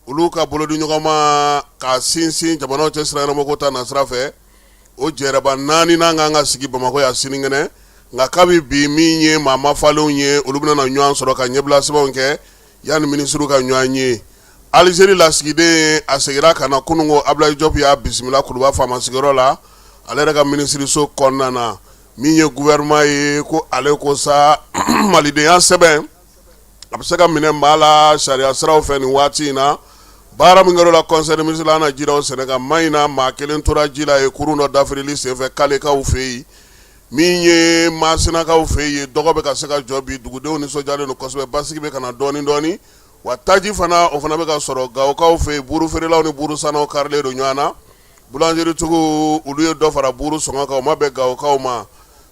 olu ka bolodi ɲɔgɔnma ka sinsin jamanaw cɛ siranyɛrɛma ko ta nasira fɛ o jɛrɛba naani n'an kan ka sigi Bamakɔ yan sinikɛnɛ nka kabi bi min ye maa mafalenw ye olu bɛna ɲɔgɔn sɔrɔ ka ɲɛbila sɛbɛnw kɛ yanni minisiriw ka ɲɔgɔn ye Alizeri lasigiden a segira ka na kunungo Ablaye Diop y'a bisimila Kuluba faama sigiyɔrɔ la ale yɛrɛ ka minisiriso kɔnɔna na min ye gouvernement ye ko ale ko sa malidenya sɛbɛn a bɛ se ka minɛ maa la sariya siraw fɛ nin waati in na baara min kɛra la conseil de ministre la na jiraw Sénégal ma in na maa kelen tora ji la ye kurun dɔ dafirili senfɛ kalekaw fɛ yen min ye Masinakaw fɛ yen dɔgɔ bɛ ka se ka jɔ bi dugudenw nisɔndiyalen don kosɛbɛ basigi bɛ ka na dɔɔni dɔɔni wa taji fana o fana bɛ ka sɔrɔ Gawokaw fɛ yen buru feerelaw ni buru sanaw karilen don ɲɔgɔn na boulangerie tigiw olu ye dɔ fara buru sɔngɔ kan o ma bɛn Gawokaw ma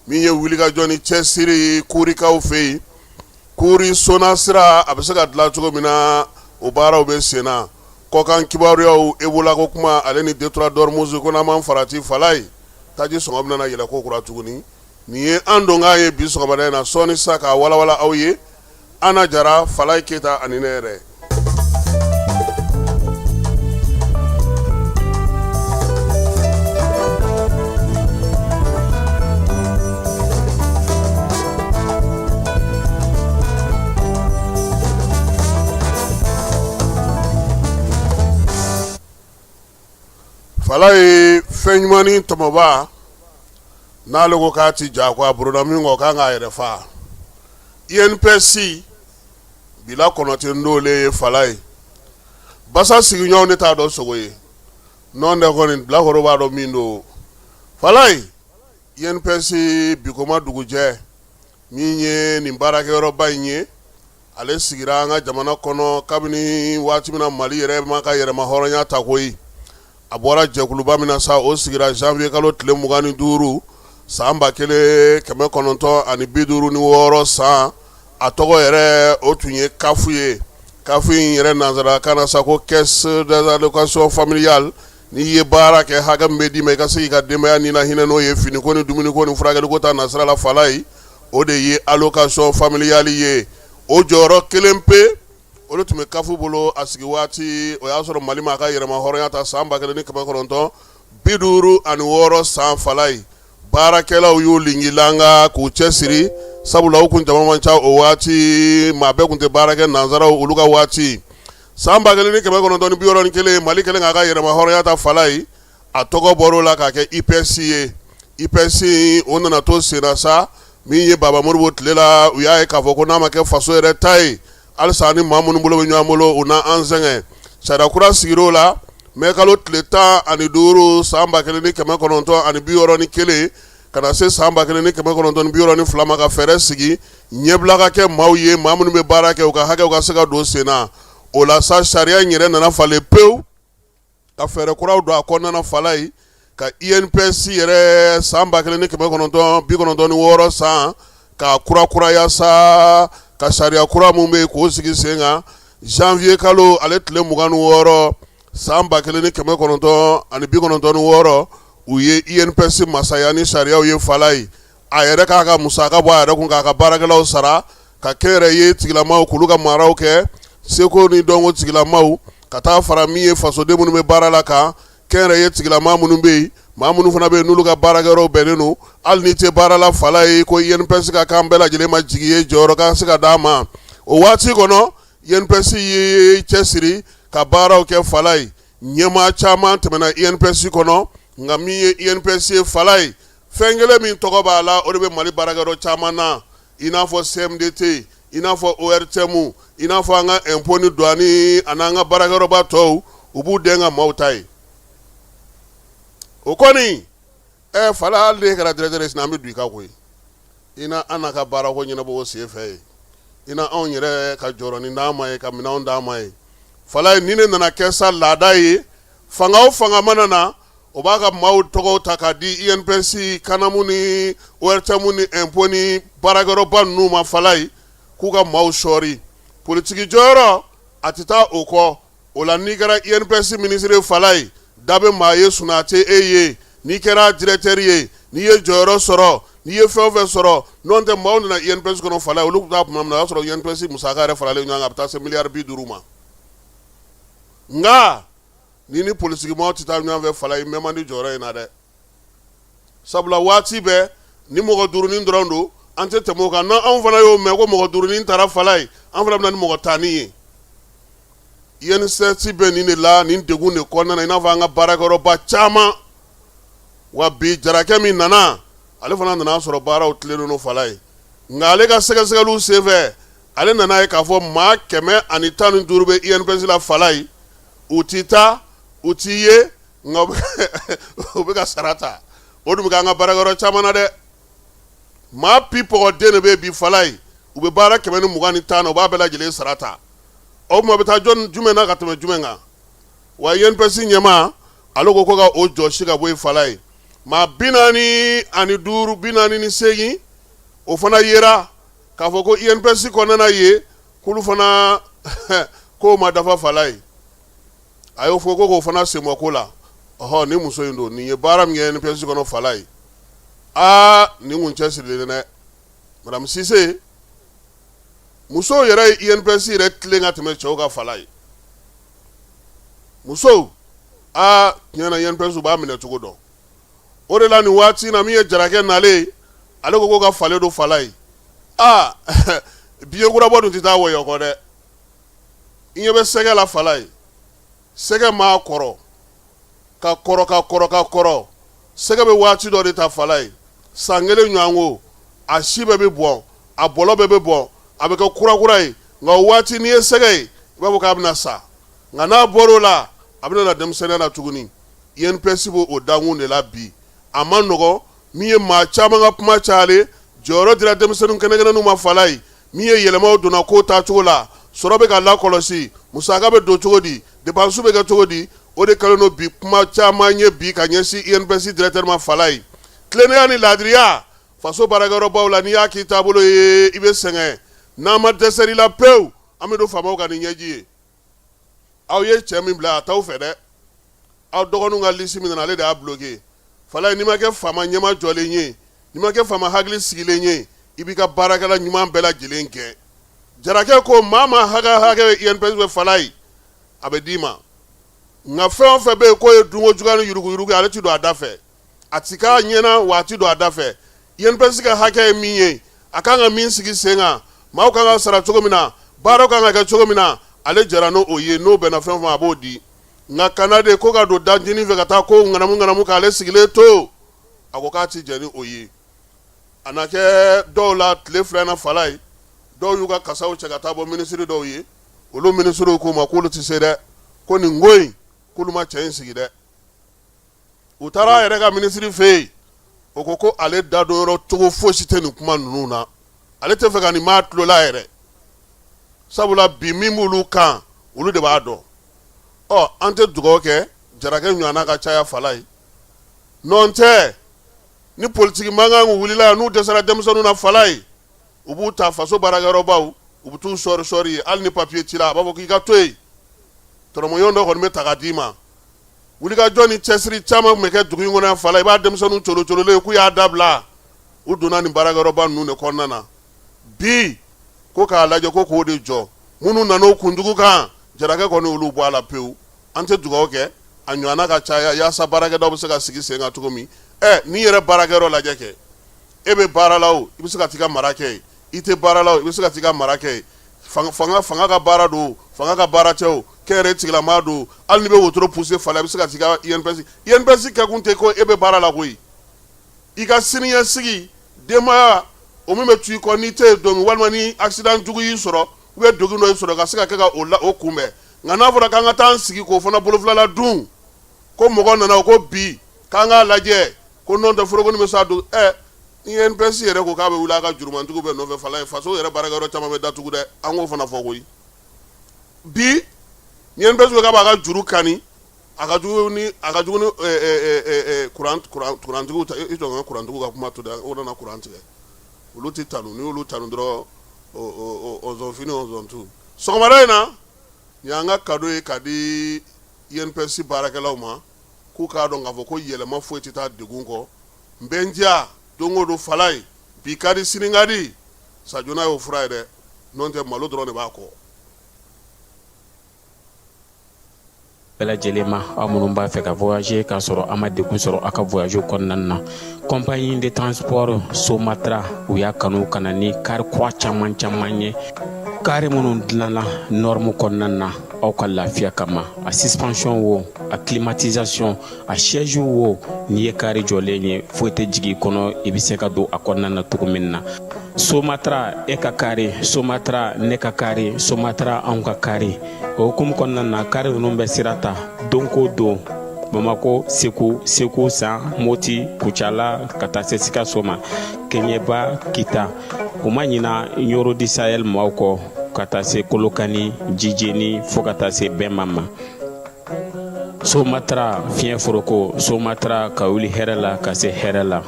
min ye wulikajɔ ni cɛsiri Kurikaw fɛ yen Kuri sona sira a bɛ se ka dilan cogo min na o baaraw bɛ sen na kɔkan kibaruyaw Ebola ko kuma ale ni Detroit Dormuz ko n'an m'an farati Falaye taji sɔngɔ bɛna yɛlɛ ko kura tuguni nin ye an don k'a ye bi sɔgɔmada in na sɔɔni sa k'a walawala aw ye Ana Jara Falaye Keyita ani ne yɛrɛ. Falaye fɛn ɲuman ni tɔmɔba n'ale ko k'a ti ja ko a buruda min kɔ k'an k'a yɛrɛ fa INPS bila kɔnɔten n'ole ye Falaye basa sigiɲɔgɔnw de t'a dɔn sogo ye nɔn tɛ kɔni bilakoro b'a dɔn min don Falaye INPS Bikoma dugujɛ min ye nin baarakɛyɔrɔba in ye ale sigira an ka jamana kɔnɔ kabini waati min na Mali yɛrɛ ma ka yɛrɛma hɔrɔnya ta koyi a bɔra jɛkuluba min na sa o sigira janvier kalo tile 25 san 1956 san a tɔgɔ yɛrɛ o tun ye kafu ye kafu in yɛrɛ nanzarakan na sa ko caisse d'allocation familiale n'i ye baara kɛ hakɛ min bɛ d'i ma i ka se k'i ka denbaya ni lahinɛ n'o ye finiko ni dumuniko ni furakɛliko ta nasira la Falaye o de ye allocation familiale ye o jɔyɔrɔ kelen pe olu tun bɛ kafu bolo a sigi waati o y'a sɔrɔ Mali ma ka yɛrɛma hɔrɔnya ta san 1956 san Falaye baarakɛlaw y'u lingilanga k'u cɛsiri sabula u kun jama man ca o waati maa bɛɛ kun tɛ baara kɛ nanzaraw olu ka waati san 1961 Mali kɛlen k'a ka yɛrɛma hɔrɔnya ta Falaye a tɔgɔ bɔr'o la k'a kɛ IPS ye IPS o nana to sen na sa min ye Baba Modibo tile la u y'a ye k'a fɔ ko n'a ma kɛ faso yɛrɛ ta ye halisa ni maa minnu bolo bɛ ɲɔgɔn bolo u na an sɛgɛn sariya kura sigir'o la mai kalo tile 15 san 1961 ka na se san 1962 ma ka fɛɛrɛ sigi ɲɛbila ka kɛ maaw ye maa minnu bɛ baara kɛ u ka hakɛw ka se ka don sen na o la sa sariya in yɛrɛ nana falen pewu ka fɛɛrɛ kuraw don a kɔnɔna Falaye ka INPS yɛrɛ san 1996 san ka kurakuraya sa ka sariya kura mun bɛ k'o sigi sen kan janvier kalo ale tile 26 san 1996 u ye INPS masaya ni sariyaw ye Falaye a yɛrɛ k'a ka musaka bɔ a yɛrɛ kun k'a ka baarakɛlaw sara ka kɛnyɛrɛ ye tigilamaw k'olu ka maraw kɛ seko ni dɔnko tigilamaw ka taa fara min ye fasoden minnu bɛ baara la kan kɛnyɛrɛ ye tigilama minnu bɛ yen maa minnu fana bɛ yen n'olu ka baarakɛyɔrɔw bɛnnen don hali ni tɛ baara la Falaye ko INPS ka kan bɛɛ lajɛlen ma jigi ye jɔyɔrɔ ka se ka d'a ma o waati kɔnɔ INPS ye cɛsiri ka baaraw kɛ Falaye ɲɛmaa caman tɛmɛna INPS kɔnɔ nka min ye INPS ye Falaye fɛn kelen min tɔgɔ b'a la o de bɛ Mali baarakɛyɔrɔ caman na i n'a fɔ CMDT i n'a fɔ ORTM i n'a fɔ an ka impôt ni douane a n'an ka baarakɛyɔrɔba tɔw u b'u den ka maaw ta ye o kɔni Falaye hali de kɛra directeur ye an bɛ don i ka koyi i na an n'a ka baarako ɲɛnabɔ o sen fɛ ye i na anw yɛrɛ ka jɔrɔnin d'an ma ye ka minɛnw d'an ma ye Falaye ni ne nana kɛ sa laada ye fanga o fanga mana na o b'a ka maaw tɔgɔw ta k'a di INPS kanamu ni ORTM ni impôt ni baarakɛyɔrɔba ninnu ma Falaye k'u ka maaw sɔɔri politiki jɔyɔrɔ a tɛ taa o kɔ o la n'i kɛra INPS ministre Falaye da bɛ maa ye suna tɛ e ye n'i kɛra directeur ye n'i ye jɔyɔrɔ sɔrɔ n'i ye fɛn o fɛn sɔrɔ n'o tɛ maaw nana INPS kɔnɔ Falaye olu tun t'a tuma min na o y'a sɔrɔ INPS musaka yɛrɛ faralen ɲɔgɔn kan a bɛ taa se miliyari 50 ma nga ni politique mo ti ta ɲɔgɔn fɛ fala yi mɛma ni jɔyɔrɔ in na dɛ sabula waati bɛɛ ni mɔgɔ duurunin dɔrɔn don an tɛ tɛmɛ o kan n'anw fana y'o mɛn ko mɔgɔ duurunin taara fala ye an fana bɛ na ni mɔgɔ tanni ye INSS bɛ nin de la nin degun de kɔnɔna na i n'a fɔ an ka baarakɛyɔrɔba caman wa bi jarakɛ min nana ale fana nana sɔrɔ baaraw tilennen no fala ye nka ale ka sɛgɛsɛgɛliw senfɛ ale nana ye k'a fɔ maa 115 bɛ INPS la fala ye u ti taa u ti ye nka u bɛ ka sara ta o dun bɛ k'an ka baarakɛyɔrɔ caman na dɛ maa pi pɔgɔden de bɛ bi fala ye u bɛ baara 120 na u b'a bɛɛ lajɛlen sara ta o tuma bɛ taa jumɛn na ka tɛmɛ jumɛn kan wa INPS ɲɛmaa ale ko ka o jɔsi ka bɔ yen fala ye maa 45 48 o fana yera k'a fɔ ko INPS kɔnɔna ye k'olu fana k'o ma dafa fala ye a y'o fɔ ko k'o fana senbɔ ko la ɔhɔ ni muso in don nin ye baara min kɛ INPS kɔnɔ fala ye nin kun cɛsirilen dɛ madame Cissé musow yɛrɛ ye INPS yɛrɛ tilen ka tɛmɛ cɛw ka fala ye musow tiɲɛ na INPS b'a minɛ cogo dɔn o de la nin waati na min ye jarakɛ nalen ale ko ka falen don fala ye biyekurabɔ dun tɛ taa wɔyɔ kɔ dɛ i ɲɛ bɛ sɛgɛ la fala ye sɛgɛ maa kɔrɔ ka kɔrɔ sɛgɛ bɛ waati dɔ de ta fala ye san kelen ɲɔgɔn ko a si bɛɛ bɛ bɔn a bɔlɔ bɛɛ bɛ bɔn a bɛ kɛ kurakura ye nka o waati n'i ye sɛgɛ ye i b'a fɔ k'a bɛna sa nka n'a bɔr'o la a bɛna na denmisɛnniya la tuguni INPS b'o o dankun de la bi a ma nɔgɔn min ye maa caman ka kuma cayalen jɔyɔrɔ dira denmisɛnnin kɛnɛkɛnɛninw ma fala ye min ye yɛlɛmaw donna ko taacogo la sɔrɔ bɛ ka lakɔlɔsi musaka bɛ don cogo di dépense bɛ kɛ cogo di o de kɛlen don bi kuma caman ye bi ka ɲɛsin INPS directeur ma fala ye tilennenya ni laadiriya faso baarakɛyɔrɔbaw la n'i y'a k'i taabolo ye i bɛ sɛgɛn n'an ma dɛsɛ i la pewu an bɛ don faamaw ka nin ɲɛji ye aw ye cɛ min bila a t'aw fɛ dɛ aw dɔgɔninw ka liste min nana ale de y'a bloqué fala ye n'i ma kɛ faama ɲɛma jɔlen ye n'i ma kɛ faama hakili sigilen ye i b'i ka baarakɛla ɲuman bɛɛ lajɛlen kɛ jarakɛ ko maa hakɛ INPS bɛ fala ye a bɛ d'i ma nka fɛn o fɛn bɛ yen k'o ye dunko juguya ni yuruguyurugu ale ti don a da fɛ a ti k'a ɲɛna wa a ti don a da fɛ INPS ka hakɛ ye min ye a kan ka min sigi sen kan maaw kan ka sara cogo min na baaraw kan ka kɛ cogo min na ale jara n'o ye n'o bɛnna fɛn o fɛn a b'o di nka kana de ko ka don danjinin fɛ ka taa ko ŋanamu k'ale sigilen to a ko k'a ti jɛ ni o ye a na kɛ dɔw la tile 2 na fala ye dɔw y'u ka kasaw cɛ ka taa bɔ minisiri dɔw ye olu minisiriw k'u ma k'olu ti se dɛ ko nin ko in k'olu ma cɛ in sigi dɛ u taara a yɛrɛ ka minisiri fɛ yen o ko ale da don yɔrɔ cogo fosi tɛ nin kuma ninnu na ale tɛ fɛ ka nin maa tulo la yɛrɛ sabula bi min b'olu kan olu de b'a dɔn an tɛ dugawu kɛ jarakɛ ɲɔgɔnna ka caya fala ye nɔn tɛ ni politiki mankan wulila n'u dɛsɛra denmisɛnninw na fala ye u b'u ta faso baarakɛyɔrɔbaw u bɛ t'u sɔri ye hali ni papiye ci la a b'a fɔ k'i ka to yen tɔrɔmɔɲɔgɔn dɔ kɔni bɛ ta ka d'i ma wulikajɔ ni cɛsiri caman tun bɛ kɛ dugu in kɔnɔ yan fala i b'a denmisɛnninw colocololen k'u y'a dabila u donna nin baarakɛyɔrɔba ninnu de kɔnɔna na bi ko k'a lajɛ ko k'o de jɔ minnu nana o kunjugu kan jarakɛ kɔni olu bɔ a la pewu an tɛ dugawu kɛ a ɲɔgɔnna ka caya yaasa baarakɛdaw bɛ se ka sigi sen kan cogo min n'i yɛrɛ baarakɛyɔrɔ lajɛ kɛ e bɛ baara la o i bɛ se ka t'i ka mara kɛ i tɛ baara la o i bɛ se ka t'i ka mara kɛ fanga ka baara don fanga ka baara tɛ o kɛyɛrɛ tigilamaa don hali ni bɛ wotoro poussé fala i bɛ se ka t'i ka INPS kɛkun tɛ ko e bɛ baara la koyi i ka siniɲɛsigi denbaya o min bɛ tu i kɔ n'i tɛ yen don min walima ni accident jugu y'i sɔrɔ degun dɔ y'i sɔrɔ ka se ka kɛ ka o kunbɛn nka n'a fɔra k'an ka taa an sigi k'o fana bolofilala dun ko mɔgɔ nana o ko bi k'an k'a lajɛ ko nɔn tɛ foroko ni bɛ s'a don INPS yɛrɛ ko k'a bɛ wuli a ka jurumantigiw bɛ nɔfɛ fala ye faso yɛrɛ baarakɛyɔrɔ caman bɛ datugu dɛ an k'o fana fɔ koyi bi INPS ko k'a b'a ka juru kani a ka jugu ni kurantigiw ta i jɔ ka kurantigiw ka kuma to dɛ o nana kuran tigɛ olu tɛ tanu ni olu tanu dɔrɔn ɔzɔn fini ɔzɔn tu sɔgɔmada in na nin y'an ka kado ye ka di INPS baarakɛlaw ma k'u k'a dɔn k'a fɔ ko yɛlɛma foyi tɛ taa degun kɔ n bɛ n diya don o don fala ye bi ka di sini ka di sajona y'o fura ye dɛ n'o tɛ malo dɔrɔn de b'a kɔ lajɛlen aw minnu b'a fɛ ka voyager k'a sɔrɔ a ma degun sɔrɔ a ka voyage kɔnɔna na. Compagnie de transport Somatra u y'a kanu ka na ni kari kura caman ye. Kari minnu dilanna norme kɔnɔna na aw ka lafiya kama, a suspension wo, a climatisation, a siège wo, n'i ye kari jɔlen ye foyi tɛ jigin kɔnɔ, i bɛ se ka don a kɔnɔna na cogo min na. Somatra e ka kari, Somatra ne ka kari, Somatra anw ka kari. O hukumu kɔnɔna na kari ninnu bɛ sira ta don ko don Bamako, Segu, San, Moti, Kucala, ka taa se Sikaso ma, Keɲeba, Kita. O ma ɲina Yoro di Sahel maaw kɔ ka taa se Kolokani, Jijeni fo ka taa se Bɛnma ma. Somatra fiɲɛ foroko, Somatra ka wuli hɛrɛ la ka se hɛrɛ la.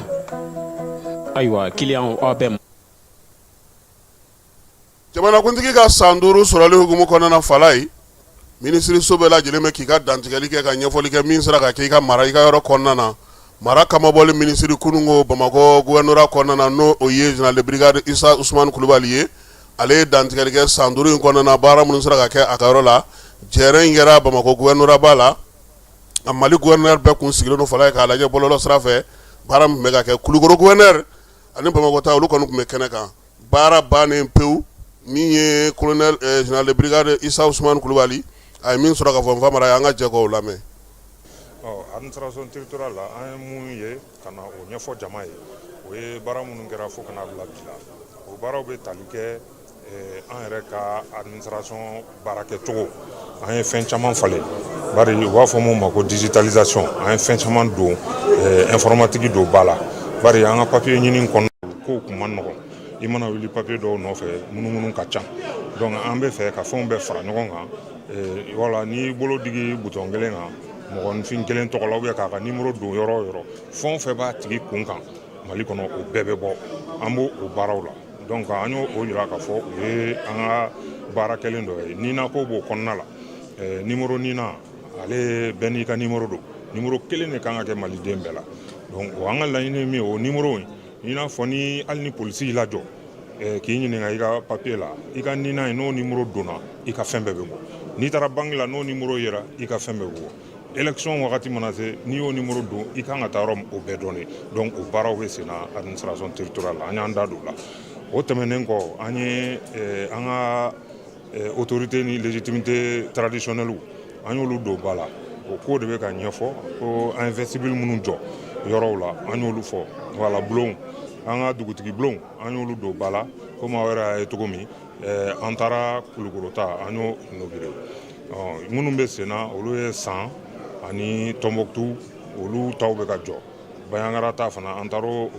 Ayiwa client aw bɛ jamanakuntigi ka san 5 sɔrɔli hukumu kɔnɔna na Fala ye ministre so bɛɛ lajɛlen bɛ k'i ka dantigɛli kɛ ka ɲɛfɔli kɛ min sera ka kɛ i ka mara i ka yɔrɔ kɔnɔna na. Mara kamabɔli ministre kunungo Bamakɔ gouvernorat kɔnɔna na n'o o ye général de brigade Issa Ousmane Kulubali ye. Ale ye dantigɛli kɛ san 5 in kɔnɔna na baara minnu sera ka kɛ a ka yɔrɔ la. Jɛrɛ in kɛra Bamakɔ gouvernorat ba la. A Mali gouverneur bɛɛ kun sigilen don Fala ye k'a lajɛ bɔlɔlɔ sira fɛ. Baara min bɛ ka kɛ Kulukoro gouverneur ani Bamakɔ ta olu kɔni tun bɛ kɛnɛ kan. Baara bannen pewu min ye colonel général de brigade Issa Ousmane Kulubali a ye min sɔrɔ ka fɔ n famara an ka jɛ k'o lamɛn. Administration territoriale la an ye mun ye ka na o ɲɛfɔ jama ye o ye baara minnu kɛra fo ka na bila bi la. O baaraw bɛ tali kɛ an yɛrɛ ka administration baara kɛcogo. An ye fɛn caman falen bari u b'a fɔ mun ma ko digitalisation. An ye fɛn caman don informatique don ba la bari an ka papier ɲini kɔnɔ kow kun man nɔgɔn. I mana wuli papier dɔw nɔfɛ munumunu ka ca. Donc an bɛ fɛ ka fɛnw bɛɛ fara ɲɔgɔn kan. Voilà n'i bolo digi bouton kelen kan mɔgɔninfin kelen tɔgɔ la ou bien k'a ka numéro don yɔrɔ o yɔrɔ fɛn o fɛn b'a tigi kun kan Mali kɔnɔ o bɛɛ bɛ bɔ an b'o baaraw la. Donc an y'o yira k'a fɔ o ye an ka baara kelen dɔ ye. Nina ko b'o kɔnɔna la numéro nina ale bɛɛ n'i ka numéro don. Numéro kelen de kan ka kɛ maliden bɛɛ la. Donc o an ka laɲini min ye o numéro in i n'a fɔ ni hali ni polisi y'i lajɔ k'i ɲininka i ka papier la i ka nina ye n'o numéro donna i ka fɛn bɛɛ bɛ bɔ. N'i taara banque la n'o numéro yera i ka fɛn bɛɛ bɛ bɔ. Élection wagati mana se n'i y'o numéro don i kan ka taa yɔrɔ o bɛɛ dɔnni. Donc o baaraw bɛ sen na administration territoriale la an y'an da don o la. O tɛmɛnen kɔ an ye an ka autorité ni légitimité traditionnelle an y'olu don ba la. O ko de bɛ ka ɲɛfɔ ko an ye vestibule minnu jɔ yɔrɔw la an y'olu fɔ. Voilà bulon an ka dugutigi bulon an y'olu don ba la komi aw yɛrɛ y'a ye cogo min an taara Kulukoro ta an y'o inauguré. Minnu bɛ sen na olu ye San ani Tombouctou olu taw bɛ ka jɔ. Bayangara ta fana an taar'o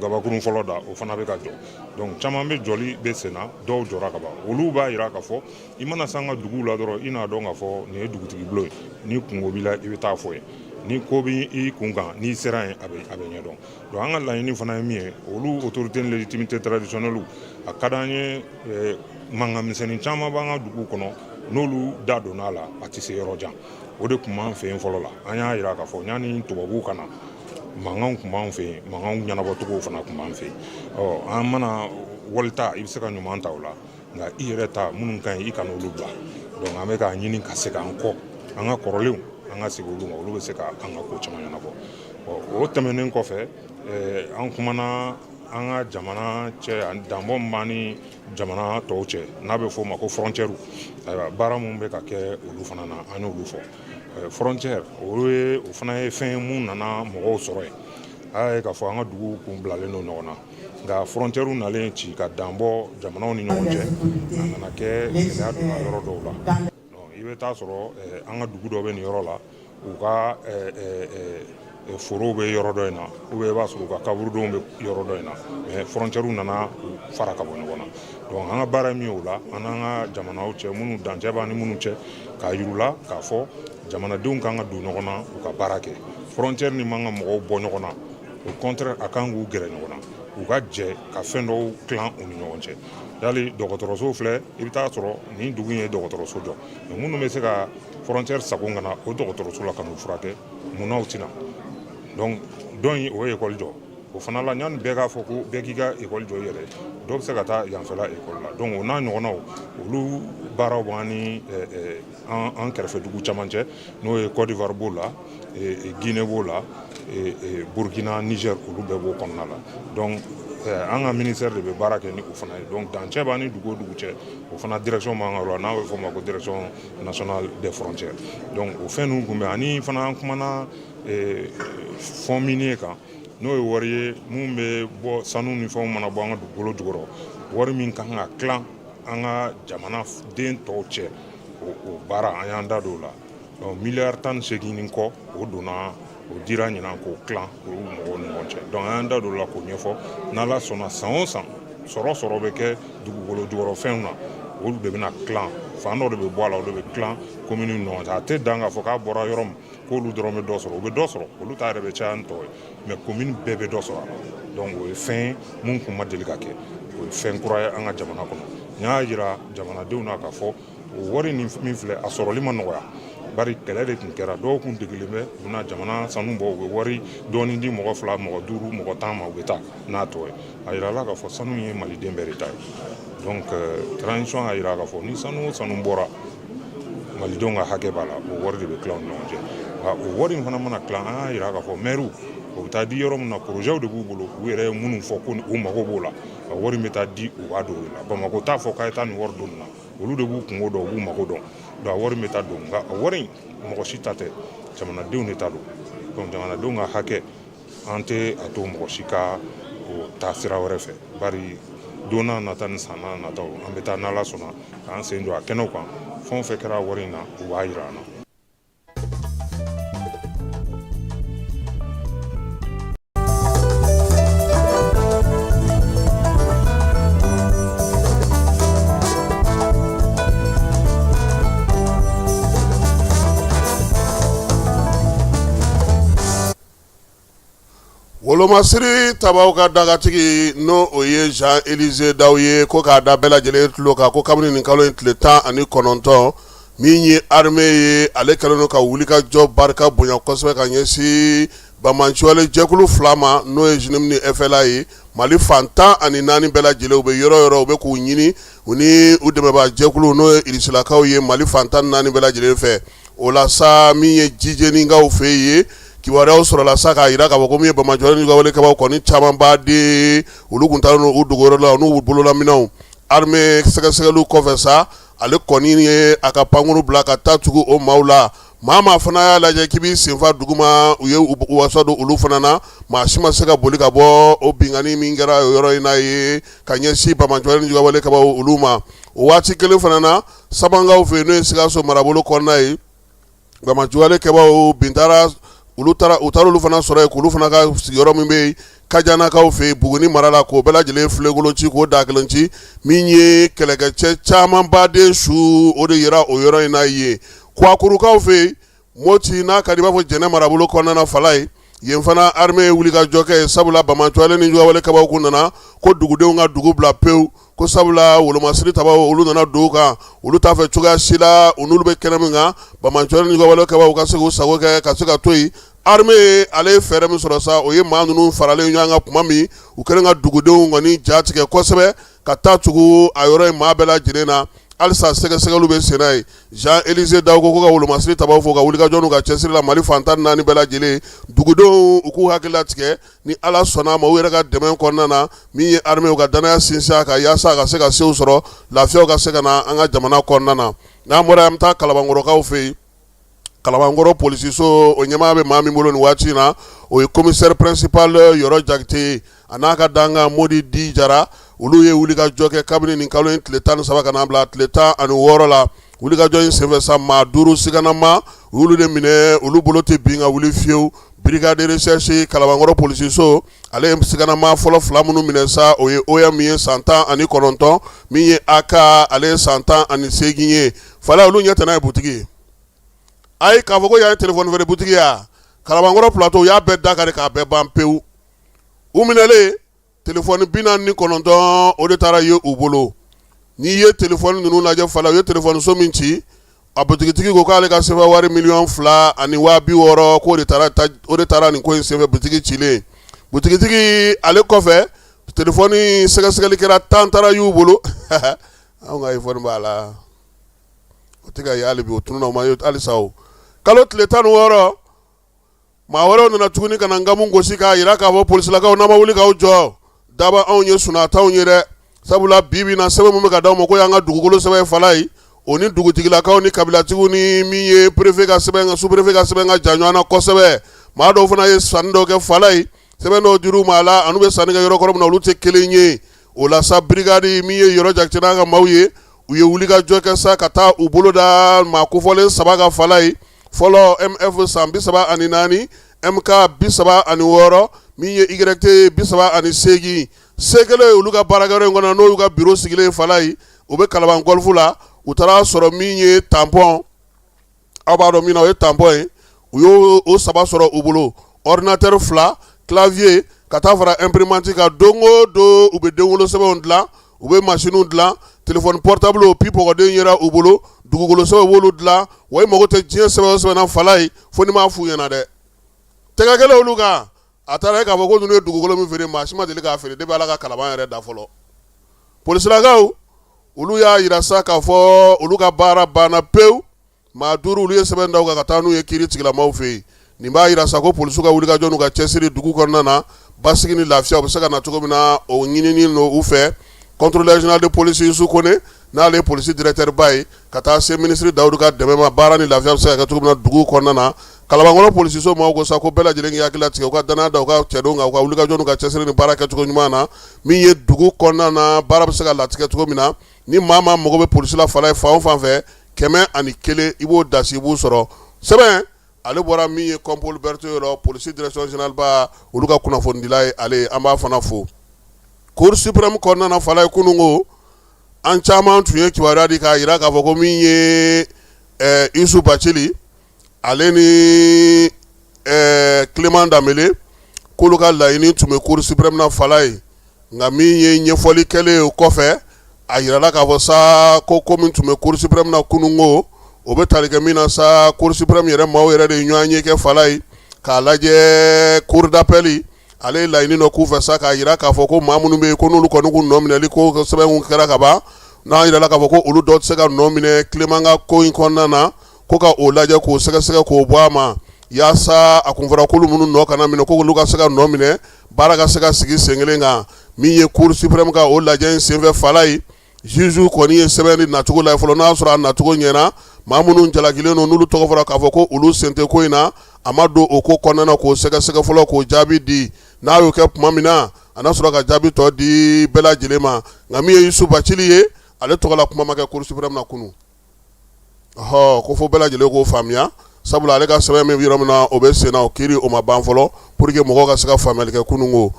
gabakurun fɔlɔ da o fana bɛ ka jɔ. Donc caman bɛ jɔli bɛ sen na dɔw jɔra ka ban. Olu b'a jira k'a fɔ i mana s'an ka duguw la dɔrɔn i n'a dɔn k'a fɔ nin ye dugutigi bulon ye. Ni kungo b'i la i bɛ taa fɔ ye. Ni ko b'i kun kan n'i sera yen a bɛ ɲɛdɔn. Donc an ka laɲini fana ye min ye olu autorité ni légitimité traditionnelle a ka d'an ye mankan misɛnnin caman b'an ka duguw kɔnɔ n'olu da donn'a la a tɛ se yɔrɔ jan. O de tun b'an fɛ yen fɔlɔ la an y'a jira k'a fɔ yanni tubabuw ka na mankanw tun b'an fɛ yen mankanw ɲɛnabɔcogo fana tun b'an fɛ yen. An mana walita i bɛ se ka ɲuman ta o la nka i yɛrɛ ta minnu ka ɲi i kana olu bila. Donc an bɛ k'a ɲini ka segin an kɔ an ka kɔrɔlenw an ka segin olu ma olu bɛ se ka an ka ko caman ɲɛnabɔ. O tɛmɛnen kɔfɛ an kumana an ka jamana cɛ danbɔ min b'an ni jamana tɔw cɛ n'a bɛ fɔ o ma ko frontière ayiwa baara min bɛ ka kɛ olu fana na an y'olu fɔ. Frontière o fana ye fɛn ye mun nana mɔgɔw sɔrɔ yen a y'a ye k'a fɔ an ka duguw kun bilalen don ɲɔgɔn na nka frontière nalen ci ka danbɔ jamanaw ni ɲɔgɔn cɛ a nana kɛ gɛlɛya donna yɔrɔ dɔw la. I bɛ taa sɔrɔ an ka dugu dɔ bɛ nin yɔrɔ la u ka forow bɛ yɔrɔ dɔ in na ou bien i b'a sɔrɔ u ka kaburudenw bɛ yɔrɔ dɔ in na mais frontière nana fara ka bɔ ɲɔgɔn na. Donc an ka baara min ye o la an n'an ka jamanaw cɛ minnu dancɛ b'an ni minnu cɛ k'a yir'u la k'a fɔ jamanadenw kan ka don ɲɔgɔn na u ka baara kɛ. Frontière ni man ka mɔgɔw bɔ ɲɔgɔn na au contraire a kan k'u gɛrɛ ɲɔgɔn na u ka jɛ ka fɛn dɔw tilan u ni ɲɔgɔn cɛ. Yali dɔgɔtɔrɔso filɛ i bɛ taa sɔrɔ nin dugu in ye dɔgɔtɔrɔso jɔ mais minnu bɛ se ka frontière sago ka na o dɔgɔtɔrɔso la ka n'u furakɛ munnaw tɛna. Donc dɔ in o ye école jɔ o fana la ɲani bɛɛ k'a fɔ ko bɛɛ k'i ka ekɔli jɔ i yɛrɛ dɔw bɛ se ka taa yanfɛla ekɔli la donc o n'a ɲɔgɔnnaw olu baaraw b'an ni an kɛrɛfɛ dugu caman cɛ n'o ye Côte d'Ivoire b'o la Guinée b'o la Burkina Niger olu bɛɛ b'o kɔnɔna la donc an ka ministère de bɛ baara kɛ ni o fana ye donc dancɛ b'an ni dugu o dugu cɛ o fana direction b'an ka yɔrɔ la n'a bɛ fɔ o ma ko direction nationale des frontières donc o fɛn ninnu kun bɛ ani fana an kumana fond minier kan n'o ye wari ye mun bɛ bɔ sanu ni fɛnw mana bɔ an ka dugukolo jukɔrɔ wari min kan ka tilan an ka jamana den tɔw cɛ o baara an y'an da don o la donc miliyari 18 ni kɔ o donna o dira ɲinan k'o tilan olu mɔgɔw ni ɲɔgɔn cɛ donc an y'an da don o la k'o ɲɛfɔ n'Ala sɔnna san o san sɔrɔ bɛ kɛ dugukolo jukɔrɔ fɛnw na olu de bɛna tilan fan dɔ de bɛ bɔ a la o de bɛ tilan commune ni ɲɔgɔn cɛ a tɛ dan k'a fɔ k'a bɔra yɔrɔ min k'olu dɔrɔn bɛ dɔ sɔrɔ o bɛ dɔ sɔrɔ olu ta yɛrɛ bɛ caya ni tɔ ye mais commune bɛɛ bɛ dɔ sɔrɔ a la donc o ye fɛn mun kun ma deli ka kɛ o ye fɛn kura ye an ka jamana kɔnɔ n y'a jira jamanadenw na k'a fɔ o wari ni min filɛ a sɔrɔli ma nɔgɔya bari kɛlɛ de tun kɛra dɔw kun degilen bɛ u bɛna jamana sanu bɔ u bɛ wari dɔɔni di mɔgɔ 2 mɔgɔ 5 mɔgɔ 10 ma u bɛ taa n'a tɔ ye a yirala k'a fɔ sanu ye maliden bɛɛ de ta ye donc transition a yira k'a fɔ ni sanu o sanu bɔra malidenw ka hakɛ b'a la o wari de bɛ tila u ni ɲɔgɔn cɛ nka o wari in fana mana tila an y'a yira k'a fɔ maires o bɛ taa di yɔrɔ min na projets de b'u bolo u yɛrɛ ye minnu fɔ ko u mago b'o la a wari bɛ taa di u b'a don o la Bamako t'a fɔ k'a ye taa nin wari don nin na olu de b'u kungo dɔn u b'u mago dɔn donc a wari bɛ taa don nka a wari in mɔgɔ si ta tɛ jamanadenw de ta don donc jamanadenw ka hakɛ an tɛ a to mɔgɔ si ka o taa sira wɛrɛ fɛ bari don n'a nata ni san n'a nataw an bɛ taa n'Ala sɔnna k'an sen jɔ a kɛnɛw kan fɛn o fɛn kɛra wari in na u b'a jira an na. Wolomasiri tabaw ka dagatigi no o ye Jean Élisée Daw ye ko k'a da bɛɛ lajɛlen tulo kan ko kabini nin kalo in tile 19 min ye armée ye ale kɛlen don ka wuli ka jɔ barika bonya kosɛbɛ ka ɲɛsin Bamanciwale jɛkulu 2 ma n'o ye JNIM ni FLA ye Mali fan 14 bɛɛ lajɛlen u bɛ yɔrɔ yɔrɔ u bɛ k'u ɲini u ni u dɛmɛbaa jɛkulu n'o ye Irisilakaw ye Mali fan 14 bɛɛ lajɛlen fɛ o la sa min ye jijenikaw fɛ ye kibaruyaw sɔrɔla sa k'a jira k'a fɔ ko min ye Bamanciwale ni Wale kabaw kɔni caman b'a di olu kun taara n'u dogoyɔrɔ la n'u bololaminɛw armée sɛgɛsɛgɛliw kɔfɛ sa ale kɔni ye a ka pankuru bila ka taa tugu o maaw la maa fana y'a lajɛ k'i b'i senfa duguma u ye wasa don olu fana na maa si ma se ka boli ka bɔ o bingani min kɛra o yɔrɔ in na ye ka ɲɛsin Bamanciwale ni Wale kabaw olu ma o waati kelen fana na Sabangaw fɛ n'o ye Sikaso marabolo kɔnɔna ye Bamanciwale kabaw bintara u taara olu fana sɔrɔ yen k'olu fana ka sigiyɔrɔ min bɛ yen Kajanakaw fɛ Buguni mara la k'o bɛɛ lajɛlen filɛkolo ci k'o da kelen ci min ye kɛlɛkɛcɛ caman baden su o de yira o yɔrɔ in na ye Kwakurukaw fɛ Moti n'a ka di i b'a fɔ Jɛnɛ marabolo kɔnɔna na Fala ye yen fana armée ye wuli ka jɔ kɛ sabula Bamanciwale ni Wale kabaw kun nana ko dugudenw ka dugu bila pewu ko sabula Wolomasiri tabaw olu nana don kan olu t'a fɛ cogoya si la u n'olu bɛ kɛnɛ min kan Bamanciwale ni Wale kabaw ka se k'u sago kɛ ka se ka to yen armée ale ye fɛɛrɛ min sɔrɔ sa o ye maa ninnu faralen ɲɔgɔn kan tuma min u kɛlen ka dugudenw kɔni ja tigɛ kosɛbɛ ka taa tugu a yɔrɔ in maa bɛɛ lajɛlen na halisa sɛgɛsɛgɛliw bɛ sen n'a ye Jean Élisée Daw ko ka Wolomasiri tabaw fo ka wulikajɔ n'u ka cɛsiri la Mali fan 14 bɛɛ lajɛlen dugudenw u k'u hakili latigɛ ni Ala sɔnna ma u yɛrɛ ka dɛmɛ kɔnɔna na min ye armée u ka danaya sinsin a kan yaasa a ka se ka sew sɔrɔ lafiyaw ka se ka na an ka jamana kɔnɔna na n'an bɔra an bɛ taa Kalabankɔrɔkaw fɛ yen Kalabankɔrɔ polisiso o ɲɛmaa bɛ maa min bolo nin waati in na o ye commissaire principal Yɔrɔ Jakite a n'a ka danga Modi Di Jara olu ye wuli ka jɔ kɛ kabini nin kalo in tile 13 ka na bila tile 16 la wuli ka jɔ in senfɛ sa maa 5 siganama u y'olu de minɛ olu bolo tɛ bin ka wuli fiyewu brigade de recherche Kalabankɔrɔ polisiso ale ye siganama fɔlɔ 2 minnu minɛ sa o ye OM ye san 19 min ye AK ale ye san 18 ye Fala olu ɲɛ tɛ n'a ye butigi ayi k'a fɔ ko y'a ye téléphone feere butigi ya Kalabankɔrɔ plateau y'a bɛɛ dakari k'a bɛɛ ban pewu u minɛlen téléphone 49 o de taara ye u bolo n'i ye téléphone ninnu lajɛ Fala u ye téléphone so min ci a butigitigi ko k'ale ka sefa wari 2,600,000 k'o de taara nin ko in senfɛ butigi cilen butigitigi ale kɔfɛ telefɔni sɛgɛsɛgɛli kɛra 10 taara y'u bolo anw ka iPhone b'a la o tɛ ka ye hali bi o tununa o ma ye halisa o kalo tile 16 maa wɛrɛw nana tuguni ka na ngamu gosi k'a yira k'a fɔ polisilakaw n'a ma wuli k'aw jɔ daba anw ye sunataw ye dɛ sabula bibi na sɛbɛn mun bɛ ka d'aw ma ko y'an ka dugukolo sɛbɛn fala ye o ni dugutigilakaw ni kabilatigiw ni min ye préfet ka sɛbɛn sous-préfet ka sɛbɛn ka jan ɲɔgɔn na kosɛbɛ maa dɔw fana ye sanni dɔw kɛ fala ye sɛbɛn dɔw dir'u ma a la anu bɛ sanni kɛ yɔrɔ kɔrɔ min na olu tɛ kelen ye o la sa brigade min ye yɔrɔ jakite n'a ka maaw ye u ye wuli ka jɔ kɛ sa ka taa u bolo da maa kofɔlen 3 ka fala ye fɔlɔ MF san 34 MK 36 min ye YT 38 sekele olu ka baarakɛyɔrɔ in kɔnɔ n'o y'u ka bureau sigilen fala ye u bɛ Kalaban golf la u taara sɔrɔ min ye tampon aw b'a dɔn min na o ye tampon ye u y'o o 3 sɔrɔ u bolo ordinateur 2 clavier ka taa fara imprimante ka don o don u bɛ denwolo sɛbɛnw dilan u bɛ machine dilan téléphone portable o pipɔgɔden yera u bolo dugukolo sɛbɛn b'olu dilan wa i mago tɛ diɲɛ sɛbɛn o sɛbɛn na fala ye fo ni m'a f'u ɲɛna dɛ tɛgɛkɛlɛ olu kan a taara k'a fɔ ko ninnu ye dugukolo min feere maa si ma deli k'a feere depuis Ala ka Kalaban yɛrɛ da fɔlɔ polisilakaw olu y'a yira sa k'a fɔ olu ka baara banna pewu maa 5 olu ye sɛbɛn d'aw kan ka taa n'u ye kiiri tigilamaw fɛ yen nin b'a yira sa ko polisiw ka wulikajɔ n'u ka cɛsiri dugu kɔnɔna na basigi ni lafiya u bɛ se ka na cogo min na o ɲinini no u fɛ contrôleur général de police Youssou Kone n'ale ye polisi directeur ba ye ka taa se ministre Dawudu ka dɛmɛ ma baara ni lafiya bɛ se ka kɛ cogo min na dugu kɔnɔna na Kalabankɔrɔ polisiso maaw ko sa ko bɛɛ lajɛlen k'i hakili latigɛ u ka danaya da u ka cɛdenw kan u ka wulikajɔ n'u ka cɛsiri ni baara kɛcogo ɲuman na min ye dugu kɔnɔna na baara bɛ se ka latigɛ cogo min na ni maa mago bɛ polisi la fala ye fan o fan fɛ 101 i b'o dasi i b'u sɔrɔ sɛbɛn ale bɔra min ye Kɔnpol Berto yɔrɔ polisi direction générale ba olu ka kunnafonidila ye ale an b'a fana fo Cour suprême kɔnɔna na fala ye kunungo an caman tun ye kibaruya di k'a yira k'a fɔ ko min ye Isu Bacili ale ni Clément Damele k'olu ka laɲini tun bɛ Cour suprême na fala ye nka min ye ɲɛfɔli kɛlen o kɔfɛ a yirala k'a fɔ sa ko min tun bɛ Cour suprême na kunungo o bɛ tali kɛ min na sa Cour suprême yɛrɛ maaw yɛrɛ de ye ɲɔgɔn ye kɛ fala ye k'a lajɛ Cour d'appel ale ye laɲini dɔ k'u fɛ sa k'a yira k'a fɔ ko maa minnu bɛ yen ko n'olu kɔni k'u nɔ minɛli ko sɛbɛnw kɛra ka ban n'a yirala k'a fɔ ko olu dɔw tɛ se ka nɔ minɛ Clément ka ko in kɔnɔna na ko ka o lajɛ k'o sɛgɛsɛgɛ k'o bɔ a ma yaasa a kun fɔra k'olu minnu nɔ kana minɛ ko olu ka se ka nɔ minɛ baara ka se ka sigi sen kelen kan min ye Cour suprême ka o lajɛ in senfɛ fala ye juge kɔni ye sɛbɛn di nacogo la fɔlɔ n'a sɔrɔ a nacogo ɲɛna maa minnu jalakilen don n'olu tɔgɔ fɔra k'a fɔ ko olu sen tɛ ko in na a ma don o ko kɔnɔna na k'o sɛgɛsɛgɛ fɔlɔ k'o jaabi di n'a y'o kɛ tuma min na a na sɔrɔ ka jaabi tɔ di bɛɛ lajɛlen ma nka min ye Isu Bacili ye ale tɔgɔla kuma ma kɛ Cour suprême na kunun ko fo bɛɛ lajɛlen k'o faamuya sabula ale ka sɛbɛn min bɛ yɔrɔ min na o bɛ sen na o kiiri o ma ban fɔlɔ pour que mɔgɔw ka se ka faamuyali kɛ kunungo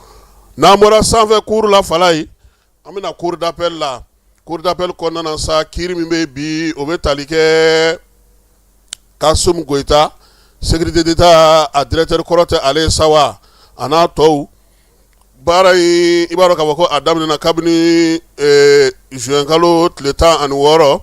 n'an bɔra sanfɛ cour la fala ye an bɛna cour d'appel la cour d'appel kɔnɔna na sa kiiri min bɛ bi o bɛ tali kɛ Kasum Goyita sécurité d'état a directeur kɔrɔ tɛ ale ye sawa a n'a tɔw baara in i b'a dɔn k'a fɔ ko a daminɛna kabini juin kalo tile 16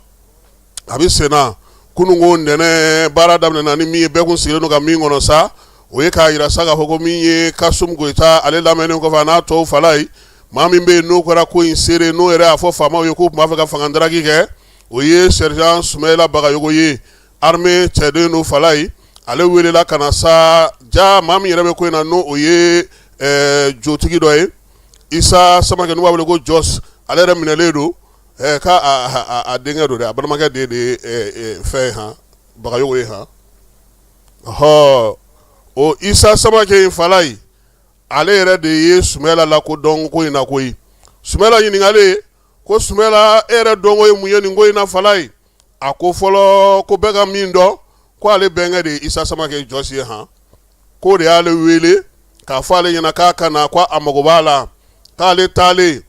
a bɛ sen na kunungo nɛnɛ baara daminɛna ni min ye bɛɛ kun sigilen don ka min kɔnɔ sa o ye k'a yira sa k'a fɔ ko min ye Kasum Goyita ale lamɛnnen kɔfɛ a n'a tɔw fala ye maa min bɛ yen n'o kɛra ko in seere n'o yɛrɛ y'a fɔ faamaw ye k'u tun b'a fɛ ka fangadaraki kɛ o ye sergent Sumayila Bagayogo ye armée cɛden don fala ye ale welela ka na sa ja maa min yɛrɛ bɛ ko in na n'o o ye jotigi dɔ ye Isa Samakɛ n'u b'a wele ko Jos ale yɛrɛ minɛlen don k'a denkɛ don dɛ a balimakɛ de ye fɛn han Bagayogo ye han o Isa Samakɛ in fala ye ale yɛrɛ de ye Sumayila lakodɔn ko in na koyi Sumayila ɲininkali ko Sumayila e yɛrɛ dɔnko ye mun ye nin ko in na fala ye a ko fɔlɔ ko bɛɛ ka min dɔn ko ale bɛnkɛ de ye Isa Samakɛ Jos ye han ko de y'ale wele k'a fɔ ale ɲɛna k'a ka na ko a mago b'a la k'ale taalen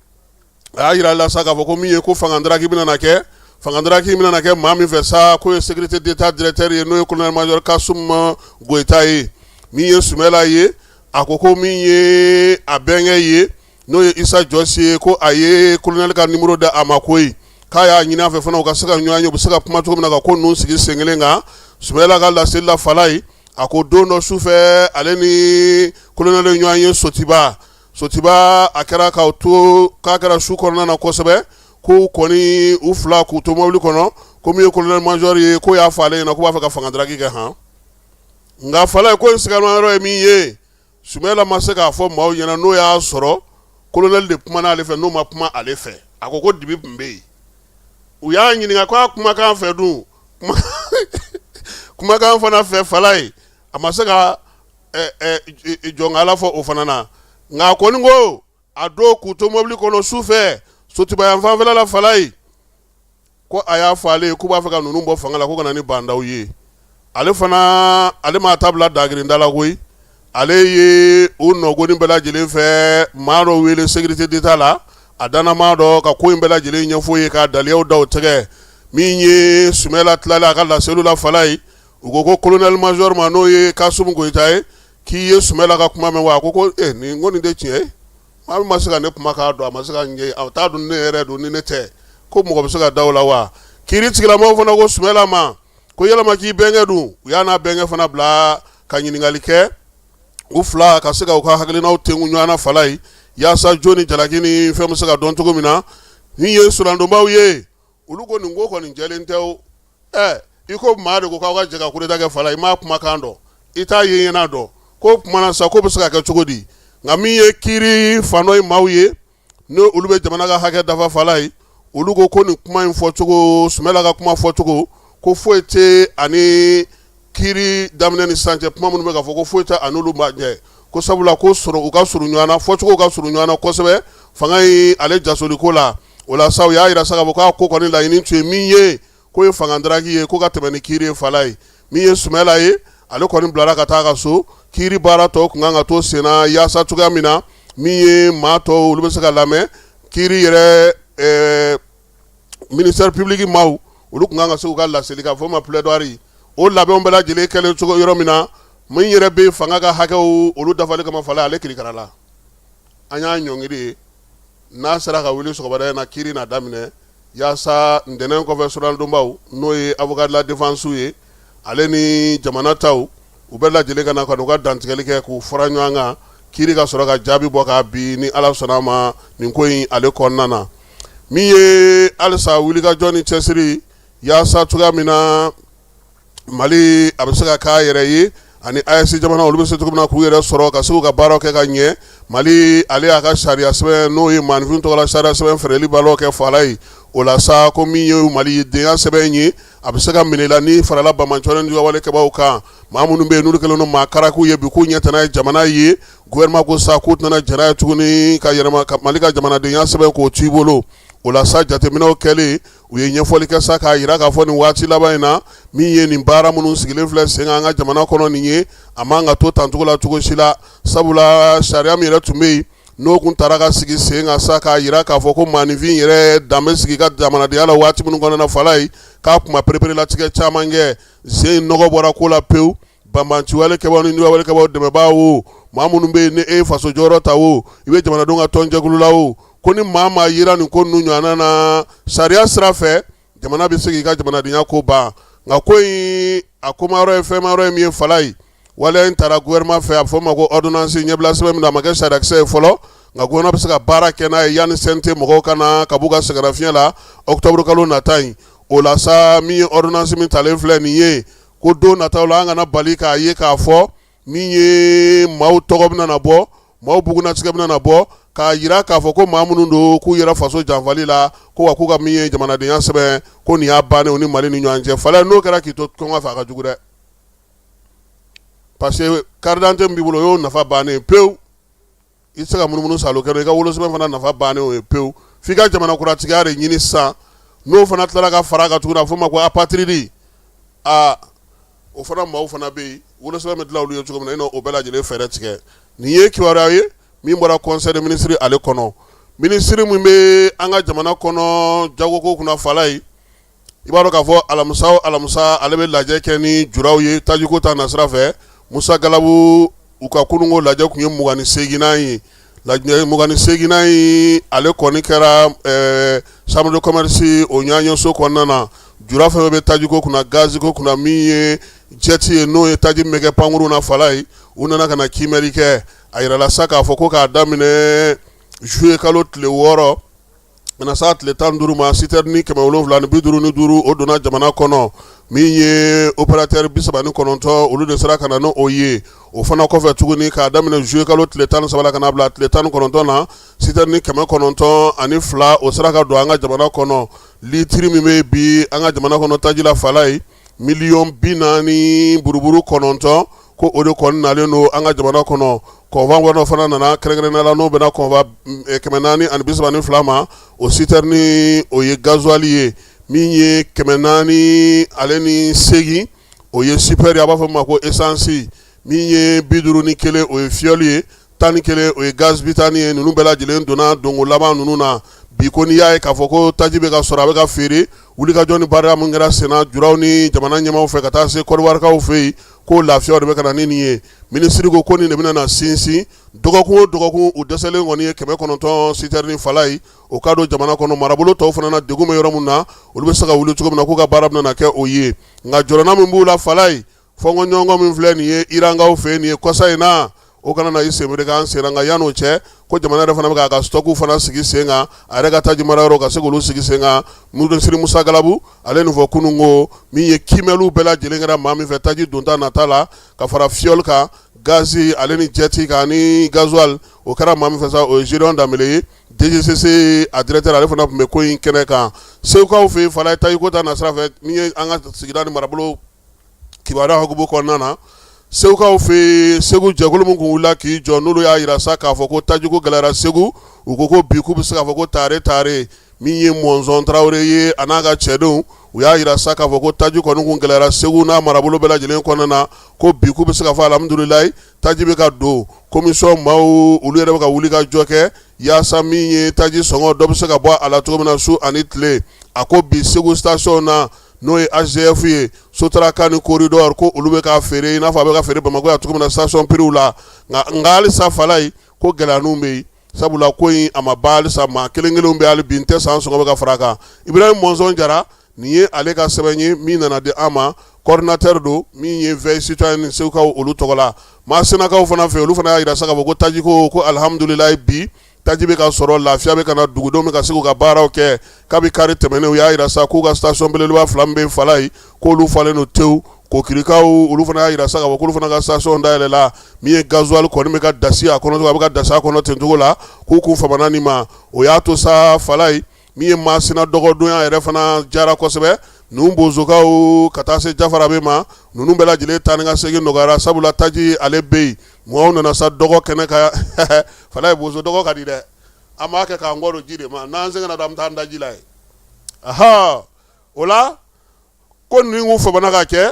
a y'a yira la sa k'a fɔ ko min ye ko fangadaraki bɛna kɛ fangadaraki bɛna kɛ maa min fɛ sa ko ye sécurité d'état directeur ye n'o ye colonel major Kasum Goyita ye min ye Sumayila ye a ko ko min ye a bɛnkɛ ye n'o ye Isa Jos ye ko a ye colonel ka numéro da a ma koyi k'a y'a ɲini a fɛ fana u ka se ka ɲɔgɔn ye u bɛ se ka kuma cogo min na ka ko ninnu sigi sen kelen kan Sumayila ka laseli la fala ye a ko don dɔ sufɛ ale ni kolonɛli ɲɔgɔn ye Sotiba a kɛra k'a kɛra su kɔnɔna na kosɛbɛ ko kɔni u fila k'u to mobili kɔnɔ ko min ye colonel major ye ko y'a fɔ ale ɲɛna ko b'a fɛ ka fanga daraki kɛ han nka fala ye ko in sigalama yɔrɔ ye min ye Sumala ma se k'a fɔ maaw ɲɛna n'o y'a sɔrɔ colonel de kumana ale fɛ n'o ma kuma ale fɛ a ko dibi tun bɛ yen u y'a ɲininka ko a kumakan fɛ dun kumakan fana fɛ fala ye a ma se ka jɔnkala fɔ o fana na nka kɔni ko a don k'u to mobili kɔnɔ su fɛ Sotiba yan fanfɛla la fala ye ko a y'a fɔ ale ye k'u b'a fɛ ka ninnu bɔ fanga la ko ka na ni bandaw ye ale m'a ta bila dagirinda la koyi ale ye o nɔgɔni bɛɛ lajɛlen fɛ maa dɔ wele sécurité d'état la a danama dɔ ka ko in bɛɛ lajɛlen ɲɛfɔ ye ka daliyaw da o tɛgɛ min ye Sumala tilala a ka laseliw la fala ye u ko colonel major ma n'o ye Kasum Goyita ye k'i ye Sumala ka kuma mɛn wa a ko nin tɛ tiɲɛ ye maa min ma se ka ne kuma k'a dɔn a ma se ka ɲɛ a t'a dɔn ne yɛrɛ don ni ne tɛ ko mɔgɔ bɛ se ka da o la wa kiiri tigilamaw fana ko Sumala ma ko yalama k'i bɛnkɛ dun u y'a n'a bɛnkɛ fana bila ka ɲininkali kɛ u fila ka se ka u ka hakilinaw tengu ɲɔgɔn na fala ye yaasa jo ni jalaki ni fɛn bɛ se ka dɔn cogo min na min ye surandonbaw ye olu ko nin ko kɔni jɛlen tɛ o i ko maa de ko k'aw ka jɛ ka coup d'état kɛ fala ye i m'a kumakan dɔn i t'a ye ɲɛna dɔn ko kumana sa ko bɛ se ka kɛ cogo di nka min ye kiiri fanɔ ye maaw ye n'o olu bɛ jamana ka hakɛ dafa fala ye olu ko nin kuma in fɔcogo Sumala ka kuma fɔcogo ko foyi tɛ ani kiiri daminɛ ni sisan cɛ kuma minnu bɛ ka fɔ ko foyi tɛ a n'olu ma ɲɛ ko sabula ko u ka surun ɲɔgɔn na fɔcogo ka surun ɲɔgɔn na kosɛbɛ fanga ye ale jasoli ko la o la sa u y'a yira sa k'a fɔ k'a ko kɔni laɲini tun ye min ye ko ye fanga daraki ye ko ka tɛmɛ ni kiiri ye fala ye min ye Sumala ye ale kɔni bilara ka taa ka so kiiri baara tɔ kun kan ka to sen na yaasa cogoya min na min ye maa tɔw olu bɛ se ka lamɛn kiiri yɛrɛ ministère public maaw olu kun kan ka se k'u ka laseli ka fɔ ma plaidoirie o labɛnw bɛɛ lajɛlen kɛlen cogo yɔrɔ min na min yɛrɛ bɛ fanga ka hakɛw olu dafali kama fala ale kirikara la an y'a ɲɔngiri ye n'a sera ka wuli sɔgɔmada in na kiiri na daminɛ yaasa ntɛnɛn kɔfɛ surandonbaw n'o ye avocat de la défense ye ale ni jamana taw u bɛɛ lajɛlen ka na ka n'u ka dantigɛli kɛ k'u fara ɲɔgɔn kan kiiri ka sɔrɔ ka jaabi bɔ k'a bin ni ala sɔnna a ma nin ko in ale kɔnɔna na min ye halisa wulikajɔ ni cɛsiri yaasa cogoya min na Mali a bɛ se ka k'a yɛrɛ ye ani AES jamana olu bɛ se cogo min na k'u yɛrɛ sɔrɔ ka se k'u ka baaraw kɛ ka ɲɛ Mali ale y'a ka sariya sɛbɛn n'o ye maanifin tɔgɔ la sariya sɛbɛn fɛrɛli balaw kɛ fala ye o la sa ko min ye Mali denya sɛbɛn ye a bɛ se ka minɛ la ni farala Bamaɲɔgɔn ni wale kɛbaaw kan maa minnu bɛ yen n'olu kɛlen don maa karaku ye bi k'u ɲɛ tɛna ye jamana ye gouvernement ko sa k'u tɛna jɛn'a ye tuguni ka yɛlɛma ka Mali ka jamanadenya sɛbɛn k'o t'i bolo o la sa jateminɛw kɛlen u ye ɲɛfɔli kɛ sa k'a yira k'a fɔ nin waati laban in na min ye nin baara minnu sigilen filɛ sen kan an ka jamana kɔnɔ nin ye a man ka to tancogo la cogo si la sabula sariya min yɛrɛ tun bɛ yen n'o kun taara ka sigi sen kan sa k'a yira k'a fɔ ko maanifin yɛrɛ dan bɛ sigi ka jamanadenya la waati minnu kɔnɔna fala ye k'a kun ma perepere latigɛ caman kɛ sen nɔgɔ bɔra ko la pewu banbanciwale kɛbaaw ni niwawale kɛbaaw dɛmɛbaa o maa minnu bɛ yen ni e ye faso jɔyɔrɔ ta o i bɛ jamanadenw ka tɔnjɛkulu la o ko ni maa maa yira nin ko ninnu ɲɔgɔnna na sariya sira fɛ jamana bɛ se k'i ka jamanadenya ko ban nka ko in a komayɔrɔ ye fɛnmayɔrɔ ye min ye fala ye waleya in taara gouvernement fɛ a bɛ fɔ o ma ko ordonnance ɲɛbila sɛbɛn min na a ma kɛ sariyakisɛ ye fɔlɔ nka gouvernement bɛ se ka baara kɛ n'a ye yanni CNT mɔgɔw ka na ka b'u ka sɛgɛnnafiɲɛ la octobre kalo nata in o la sa min ye ordonnance min talen filɛ nin ye ko don nataw la an kana bali k'a ye k'a fɔ min ye maaw tɔgɔ bɛna na bɔ maaw bugunnatigɛ bɛna na bɔ k'a yira k'a fɔ ko maa minnu don k'u yɛrɛ faso janfali la ko wa k'u ka min ye jamanadenya sɛbɛn ko nin y'a bannen o ni Mali ni ɲɔgɔn cɛ fala n'o kɛra k'i to kɔngɔ fɛ a ka jugu dɛ parce que carte d'identité min b'i bolo o y'o nafa bannen pewu i tɛ se ka munumunu salo kɛ i ka wolosɛbɛn fana nafa bannen o ye pewu f'i ka jamana kuratigiya de ɲini sisan n'o fana tilala ka fara a kan tuguni a bɛ fɔ o ma ko apatridi o fana maaw fana bɛ yen wolosɛbɛn bɛ dilan olu ye cogo min na i n'o bɛɛ lajɛlen fɛɛrɛ tigɛ nin ye kibaruya ye min bɔra conseil des ministres ale kɔnɔ minisiri min bɛ an ka jamana kɔnɔ jagoko kunna fala ye i b'a dɔn k'a fɔ alamisa o alamisa ale bɛ lajɛ kɛ ni juraw ye tajiko ta nasira fɛ Musa Galabu u ka kununko lajɛ kun ye 28nan ye 28nan ye ale kɔni kɛra chambre de commerce o ɲaɲɔso kɔnɔna na jura fɛn bɛ tajiko kunna gaziko kunna min ye jeti ye n'o ye taji min bɛ kɛ pankuru na fala ye u nana ka na kimɛli kɛ a yirala sa k'a fɔ ko k'a daminɛ juillet kalo tile 6 kana sa tile 15 ma citerne 755 o donna jamana kɔnɔ min ye opérateur 39 olu de sera ka na n'o ye o fana kɔfɛ tuguni k'a daminɛ juillet kalo tile 13 la ka na bila tile 19 na citerne 992 o sera ka don an ka jamana kɔnɔ litiri min bɛ bi an ka jamana kɔnɔ taji la fala ye miliyɔn 40 buruburu 9 ko o de kɔni nalen don an ka jamana kɔnɔ kɔnvan kɔnɔ fana nana kɛrɛnkɛrɛnnenya la n'o bɛna kɔnvan 432 ma o citerne o ye gasoil ye min ye 408 o ye super ye a b'a fɔ ma ko essence min ye 51 o ye fiyɔli ye 11 o ye gaz bitane ye ninnu bɛɛ lajɛlen donna dongo laban ninnu na bi ko n'i y'a ye k'a fɔ ko taji bɛ ka sɔrɔ a bɛ ka feere wulikajɔ ni baara min kɛra senna juraw ni jamana ɲɛmaaw fɛ ka taa se kɔdiwarikaw fɛ yen ko lafiyaw de bɛ ka na ni nin ye minisiri ko nin de bɛna na sinsin dɔgɔkun o dɔgɔkun u dɛsɛlen kɔni ye 900 citerne fala ye o ka don jamana kɔnɔ marabolo tɔw fana na degun bɛ yɔrɔ min na olu bɛ se ka wuli cogo min na k'u ka baara bɛna na kɛ o ye nka jɔrɔna min b'u la fala ye fɔnkɔɲɔgɔnkɔ min filɛ nin ye irankaw fɛ nin ye kɔsa in na o kana na i senbere k'an sen nka yan'o cɛ ko jamana yɛrɛ fana bɛ k'a ka stɔku fana sigi sen kan a yɛrɛ ka taji mara yɔrɔ ka se k'olu sigi sen kan minisiri Musa Galabu ale nin fɔ kunun ko min ye kimɛliw bɛɛ lajɛlen kɛra maa min fɛ taji donta nata la ka fara fiyɔli kan gazi ale ni jɛti kan ni gasoil o kɛra maa min fɛ sa o ye Gédéon Dembélé ye DGCC a directeur ale fana tun bɛ ko in kɛnɛ kan segukaw fɛ yen fala ye taji ko ta nasira fɛ min ye an ka sigida ni marabolo kibaruya hukumu kɔnɔna na segukaw fɛ segu jɛkulu min kun wulila k'i jɔ n'olu y'a yira sa k'a fɔ ko tajiko gɛlɛyara segu u ko ko bi k'u bɛ se k'a fɔ ko tare min ye Mɔnzɔn Tarawele ye a n'a ka cɛdenw u y'a yira sa k'a fɔ ko taji kɔni kun gɛlɛyara segu n'a marabolo bɛɛ lajɛlen kɔnɔna na ko bi k'u bɛ se k'a fɔ alhamdulilayi taji bɛ ka don komisɔn maaw olu yɛrɛ bɛ ka wuli ka jɔ kɛ yaasa min ye taji sɔngɔ dɔ bɛ se ka bɔ a la cogo min na su ani tile a ko bi segu station na n'o ye HGF ye Sotaraka ni corridor ko olu bɛ ka feere i n'a fɔ a bɛ ka feere Bamakɔ yan cogo min na station prix la nka halisa fala ye ko gɛlɛyaninw bɛ yen sabula ko in a ma ban halisa maa kelen-kelenw bɛ hali bi n tɛ san sɔngɔ bɛ ka fara a kan Ibrahim Mɔnzɔn Jara nin ye ale ka sɛbɛn ye min nana di an ma coordinateur don min ye veille citoyenne ni segukaw olu tɔgɔ la maa senakaw fana fɛ olu fana y'a yira sa k'a fɔ ko taji ko alhamdulilayi bi taji bɛ ka sɔrɔ lafiya bɛ ka na dugudenw bɛ ka se k'u ka baaraw kɛ kabi kari tɛmɛnen u y'a yira sa k'u ka station belebeleba 2 min bɛ fala ye k'olu falen don tewu kokirikaw olu fana y'a yira sa k'a fɔ k'olu fana ka station dayɛlɛla min ye gasoil kɔni bɛ ka dasi a kɔnɔ a bɛ ka dasi a kɔnɔ ten cogo la k'u kun famana nin ma o y'a to sa fala ye min ye Masina dɔgɔdonya yɛrɛ fana jara kosɛbɛ ninnu bozokaw ka taa se Jafarabe ma ninnu bɛɛ lajɛlen taa ni ka segin nɔgɔyara sabula taji ale bɛ yen mɔgɔw nana sa dɔgɔ kɛnɛ ka fala ye bozo dɔgɔ ka di dɛ an b'a kɛ k'an kɔ don ji de ma n'an sɛgɛnna da an bɛ taa an da ji la ye o la ko ninnu kun famana ka kɛ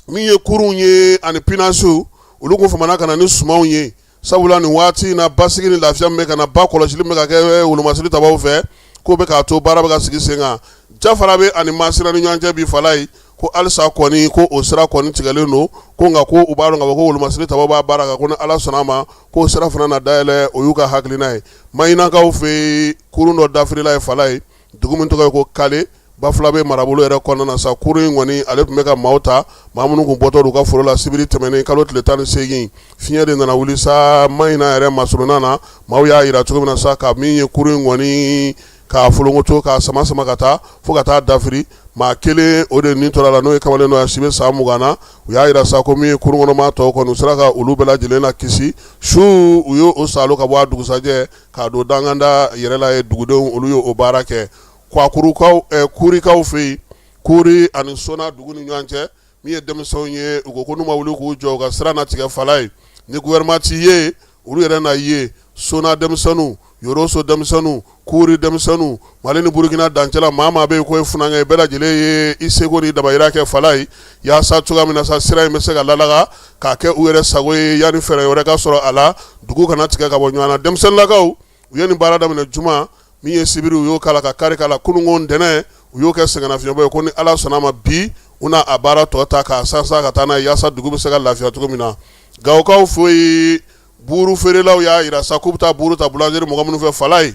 min ye kurunw ye ani pinasiw olu kun famana ka na ni sumanw ye sabula nin waati in na basigi ni lafiya min bɛ ka na ba kɔlɔsili min bɛ ka kɛ wolomasiri tabaw fɛ ko bɛ k'a to baara bɛ ka sigi sen kan Jafarabe ani Masina ni ɲɔgɔn cɛ bi fala ye ko halisa kɔni ko o sira kɔni tigɛlen don ko nka ko u b'a dɔn k'a fɔ ko wolomasiri tabaw b'a baara kan ko ni Ala sɔnna a ma k'o sira fana na dayɛlɛ o y'u ka hakilina ye Mayinakaw fɛ kurun dɔ dafirila ye fala ye dugu min tɔgɔ ye ko Kale Bafulabe marabolo yɛrɛ kɔnɔna na sa kurun in kɔni ale tun bɛ ka maaw ta maa minnu kun bɔtɔ u ka foro la sibiri tɛmɛnen kalo tile 18 fiɲɛ de nana wuli sa Mayina yɛrɛ masuruna na maaw y'a yira cogo min na sa ka min ye kurun in kɔni k'a folonkoto k'a sama ka taa fo ka taa dafiri maa kelen o de nin tora la n'o ye kamalen dɔ ye si bɛ san 20 na u y'a yira sa ko min ye kurun kɔnɔmaa tɔw kɔni u sera ka olu bɛɛ lajɛlen na kisi su u ye o salo ka bɔ a dugusajɛ k'a don danganda yɛrɛ la ye dugudenw olu ye o baara kɛ kurikaw fɛ yen kuri ani sona dugu ni ɲɔgɔn cɛ min ye denmisɛnw ye u ko ko n'u ma wuli k'u jɔ u ka sira natigɛ fala ye ni gouvernement t'i ye olu yɛrɛ na ye sona denmisɛnninw Yoroso denmisɛnninw kuri denmisɛnninw Mali ni Burukina dancɛla maa bɛ yen ko ye funanŋɛ ye bɛɛ lajɛlen ye i seko ni dabayira kɛ fala ye yaasa cogoya min na sa sira in bɛ se ka lalaga k'a kɛ u yɛrɛ sago ye yanni fɛɛrɛ wɛrɛ ka sɔrɔ a la dugu kana tigɛ ka bɔ ɲɔgɔn na denmisɛnninlakaw u ye nin baara daminɛ juma min ye sibiri u y'o kala ka kari kala kununko ntɛnɛn u y'o kɛ sɛgɛnnafiɲɛbɔ ye ko ni Ala sɔnna a ma bi u na a baara tɔ ta k'a sansa ka taa n'a ye yaasa dugu bɛ se ka lafiya cogo min na Gawokaw fo yen buuru feerelaw y'a yira sa k'u bɛ taa buuru ta boulangerie mɔgɔ minnu fɛ fala ye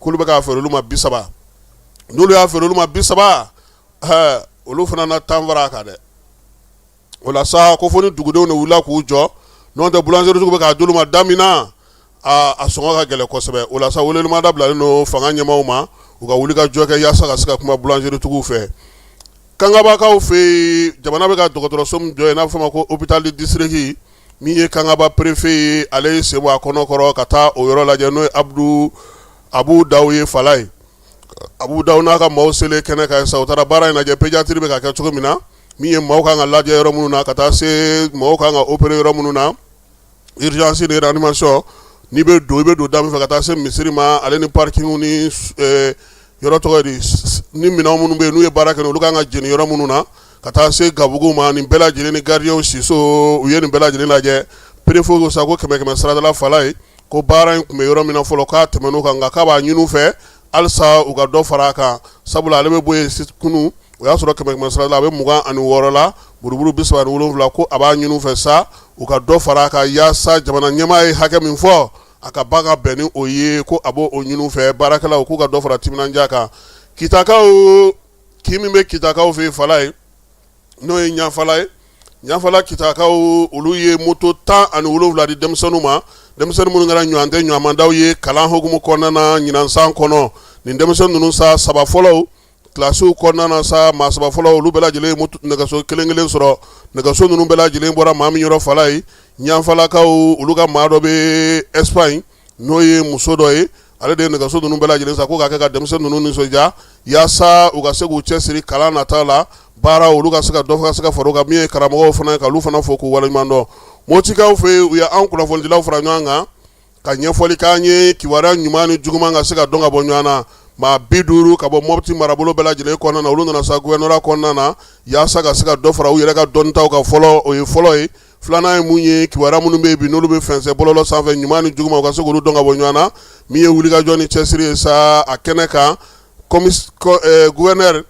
k'olu bɛ k'a feere olu ma 30 n'olu y'a feere olu ma 30 olu fana na tan fara a kan dɛ o la sa ko fo ni dugudenw de wulila k'u jɔ n'o tɛ boulangerie tigiw bɛ k'a d'olu ma da min na a sɔngɔ ka gɛlɛn kosɛbɛ o la sa welelima dabilalen don fanga ɲɛmaaw ma u ka wuli ka jɔ kɛ yaasa ka se ka kuma boulangerie tigiw fɛ kangabakaw fɛ yen jamana bɛ ka dɔgɔtɔrɔso min jɔ yen n'a bɛ fɔ ma ko hôpital de district min ye kangaba préfet ye ale ye sen bɔ a kɔnɔ kɔrɔ ka taa o yɔrɔ lajɛ n'o ye abu daw ye fala ye abu daw n'a ka maaw selen kɛnɛ kan sa u taara baara in lajɛ pédiatrie bɛ ka kɛ cogo min na min ye maaw kan ka lajɛ yɔrɔ minnu na ka taa se maaw kan ka opérer yɔrɔ minnu na urgence ni réanimation n'i bɛ don i bɛ don da min fɛ ka taa se misiri ma ale ni parking ni yɔrɔ tɔgɔ di ni minɛn minnu bɛ yen n'u ye baara kɛ olu kan ka jeni yɔrɔ minnu na ka taa se gabugu ma nin bɛɛ lajɛlen ni gardien siso u ye nin bɛɛ lajɛlen lajɛ préfet ko sa ko kɛmɛ saradala fala ye ko baara in tun bɛ yɔrɔ min na fɔlɔ k'a tɛmɛn'o kan nka k'a b'a ɲini u fɛ halisa u ka dɔ fara a kan sabula ale bɛ bɔ yen kunu o y'a sɔrɔ kɛmɛ saradala a bɛ 26 la buruburu 37 ko a b'a ɲini u fɛ sa u ka dɔ fara a kan yaasa jamana ɲɛmaa ye hakɛ min fɔ a ka ba ka bɛn ni o ye ko a b'o ɲini u fɛ baarakɛlaw k'u ka dɔ fara timinandiya kan kitakaw kin min bɛ kitakaw fɛ yen fala ye n'o ye ɲafala ye ɲafala kitakaw olu ye moto 17 di denmisɛnninw ma denmisɛnnin minnu kɛra ɲɔgɔn tɛ ɲɔgɔnmandaw ye kalan hukumu kɔnɔna na ɲinansan kɔnɔ nin denmisɛnnin ninnu sa saba fɔlɔw kilasiw kɔnɔna na sa maa saba fɔlɔ olu bɛɛ lajɛlen ye nɛgɛso kelen sɔrɔ nɛgɛso ninnu bɛɛ lajɛlen bɔra maa min yɔrɔ fala ye ɲafalakaw olu ka maa dɔ bɛ Espagne n'o ye muso dɔ ye ale de ye nɛgɛso ninnu bɛɛ lajɛlen sa ko ka kɛ ka denmisɛnnin ninnu nisɔndiya yaasa u ka se k'u cɛsiri kalan nata la baara olu ka se ka dɔ ka se ka fara u kan min ye karamɔgɔw fana ye k'olu fana fɔ k'u waleɲuman dɔn motikaw fɛ yen u ye an kunnafonidilaw fara ɲɔgɔn kan ka ɲɛfɔli k'an ye kibaruya ɲuman ni juguman ka se ka dɔn ka bɔ ɲɔgɔn na maa 50 ka bɔ Mopti marabolo bɛɛ lajɛlen kɔnɔna na olu nana sa gouvernorat kɔnɔna na yaasa ka se ka dɔ fara u yɛrɛ ka dɔnnitaw kan fɔlɔ o ye fɔlɔ ye filanan ye mun ye kibaruya minnu bɛ yen bi n'olu bɛ fɛnsɛ bɔlɔlɔ sanfɛ ɲuman ni juguman u ka se k'olu dɔn ka bɔ ɲɔgɔn na min ye wulikajɔ ni cɛsiri ye sa a kɛnɛ kan gouverneur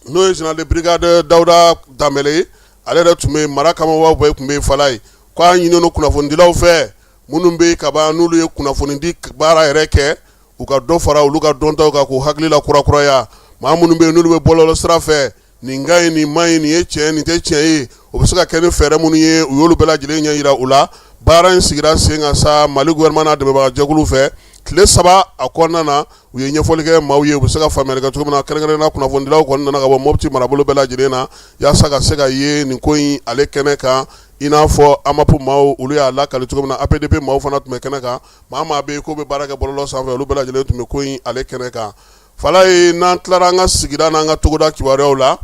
n'o ye général de brigade Dawuda Danbɛlɛ ye ale yɛrɛ tun bɛ mara kamabaw bɛɛ tun bɛ fala ye k'a ɲini no kunnafonidilaw fɛ minnu bɛ kaban n'olu ye kunnafoni di baara yɛrɛ kɛ u ka dɔ fara olu ka dɔntaw kan k'u hakili la kurakuraya maa minnu bɛ yen n'olu bɛ bɔlɔlɔ sira fɛ nin ka ɲi nin ma ɲi nin ye tiɲɛ nin tɛ tiɲɛ ye o bɛ se ka kɛ ni fɛɛrɛ minnu ye u y'olu bɛɛ lajɛlen ɲɛ yira u la baara in sigira sen kan sa Mali gouvernement n'a dɛmɛbaga jɛkulu fɛ tile 3 a kɔnɔna na u ye ɲɛfɔli kɛ maaw ye u bɛ se ka faamuyali kɛ cogo min na kɛrɛnkɛrɛnnenya kunnafonidilaw kɔni nana ka bɔ Mopti marabolo bɛɛ lajɛlen na yaasa ka se ka ye nin ko in ale kɛnɛ kan i n'a fɔ AMAP maaw olu y'a lakali cogo min na APDP maaw fana tun bɛ kɛnɛ kan maa bɛ yen k'o bɛ baara kɛ bɔlɔlɔ sanfɛ olu bɛɛ lajɛlen tun bɛ ko in ale kɛnɛ kan fala ye n'an tilara an ka sigida n'an ka togoda kibaruyaw la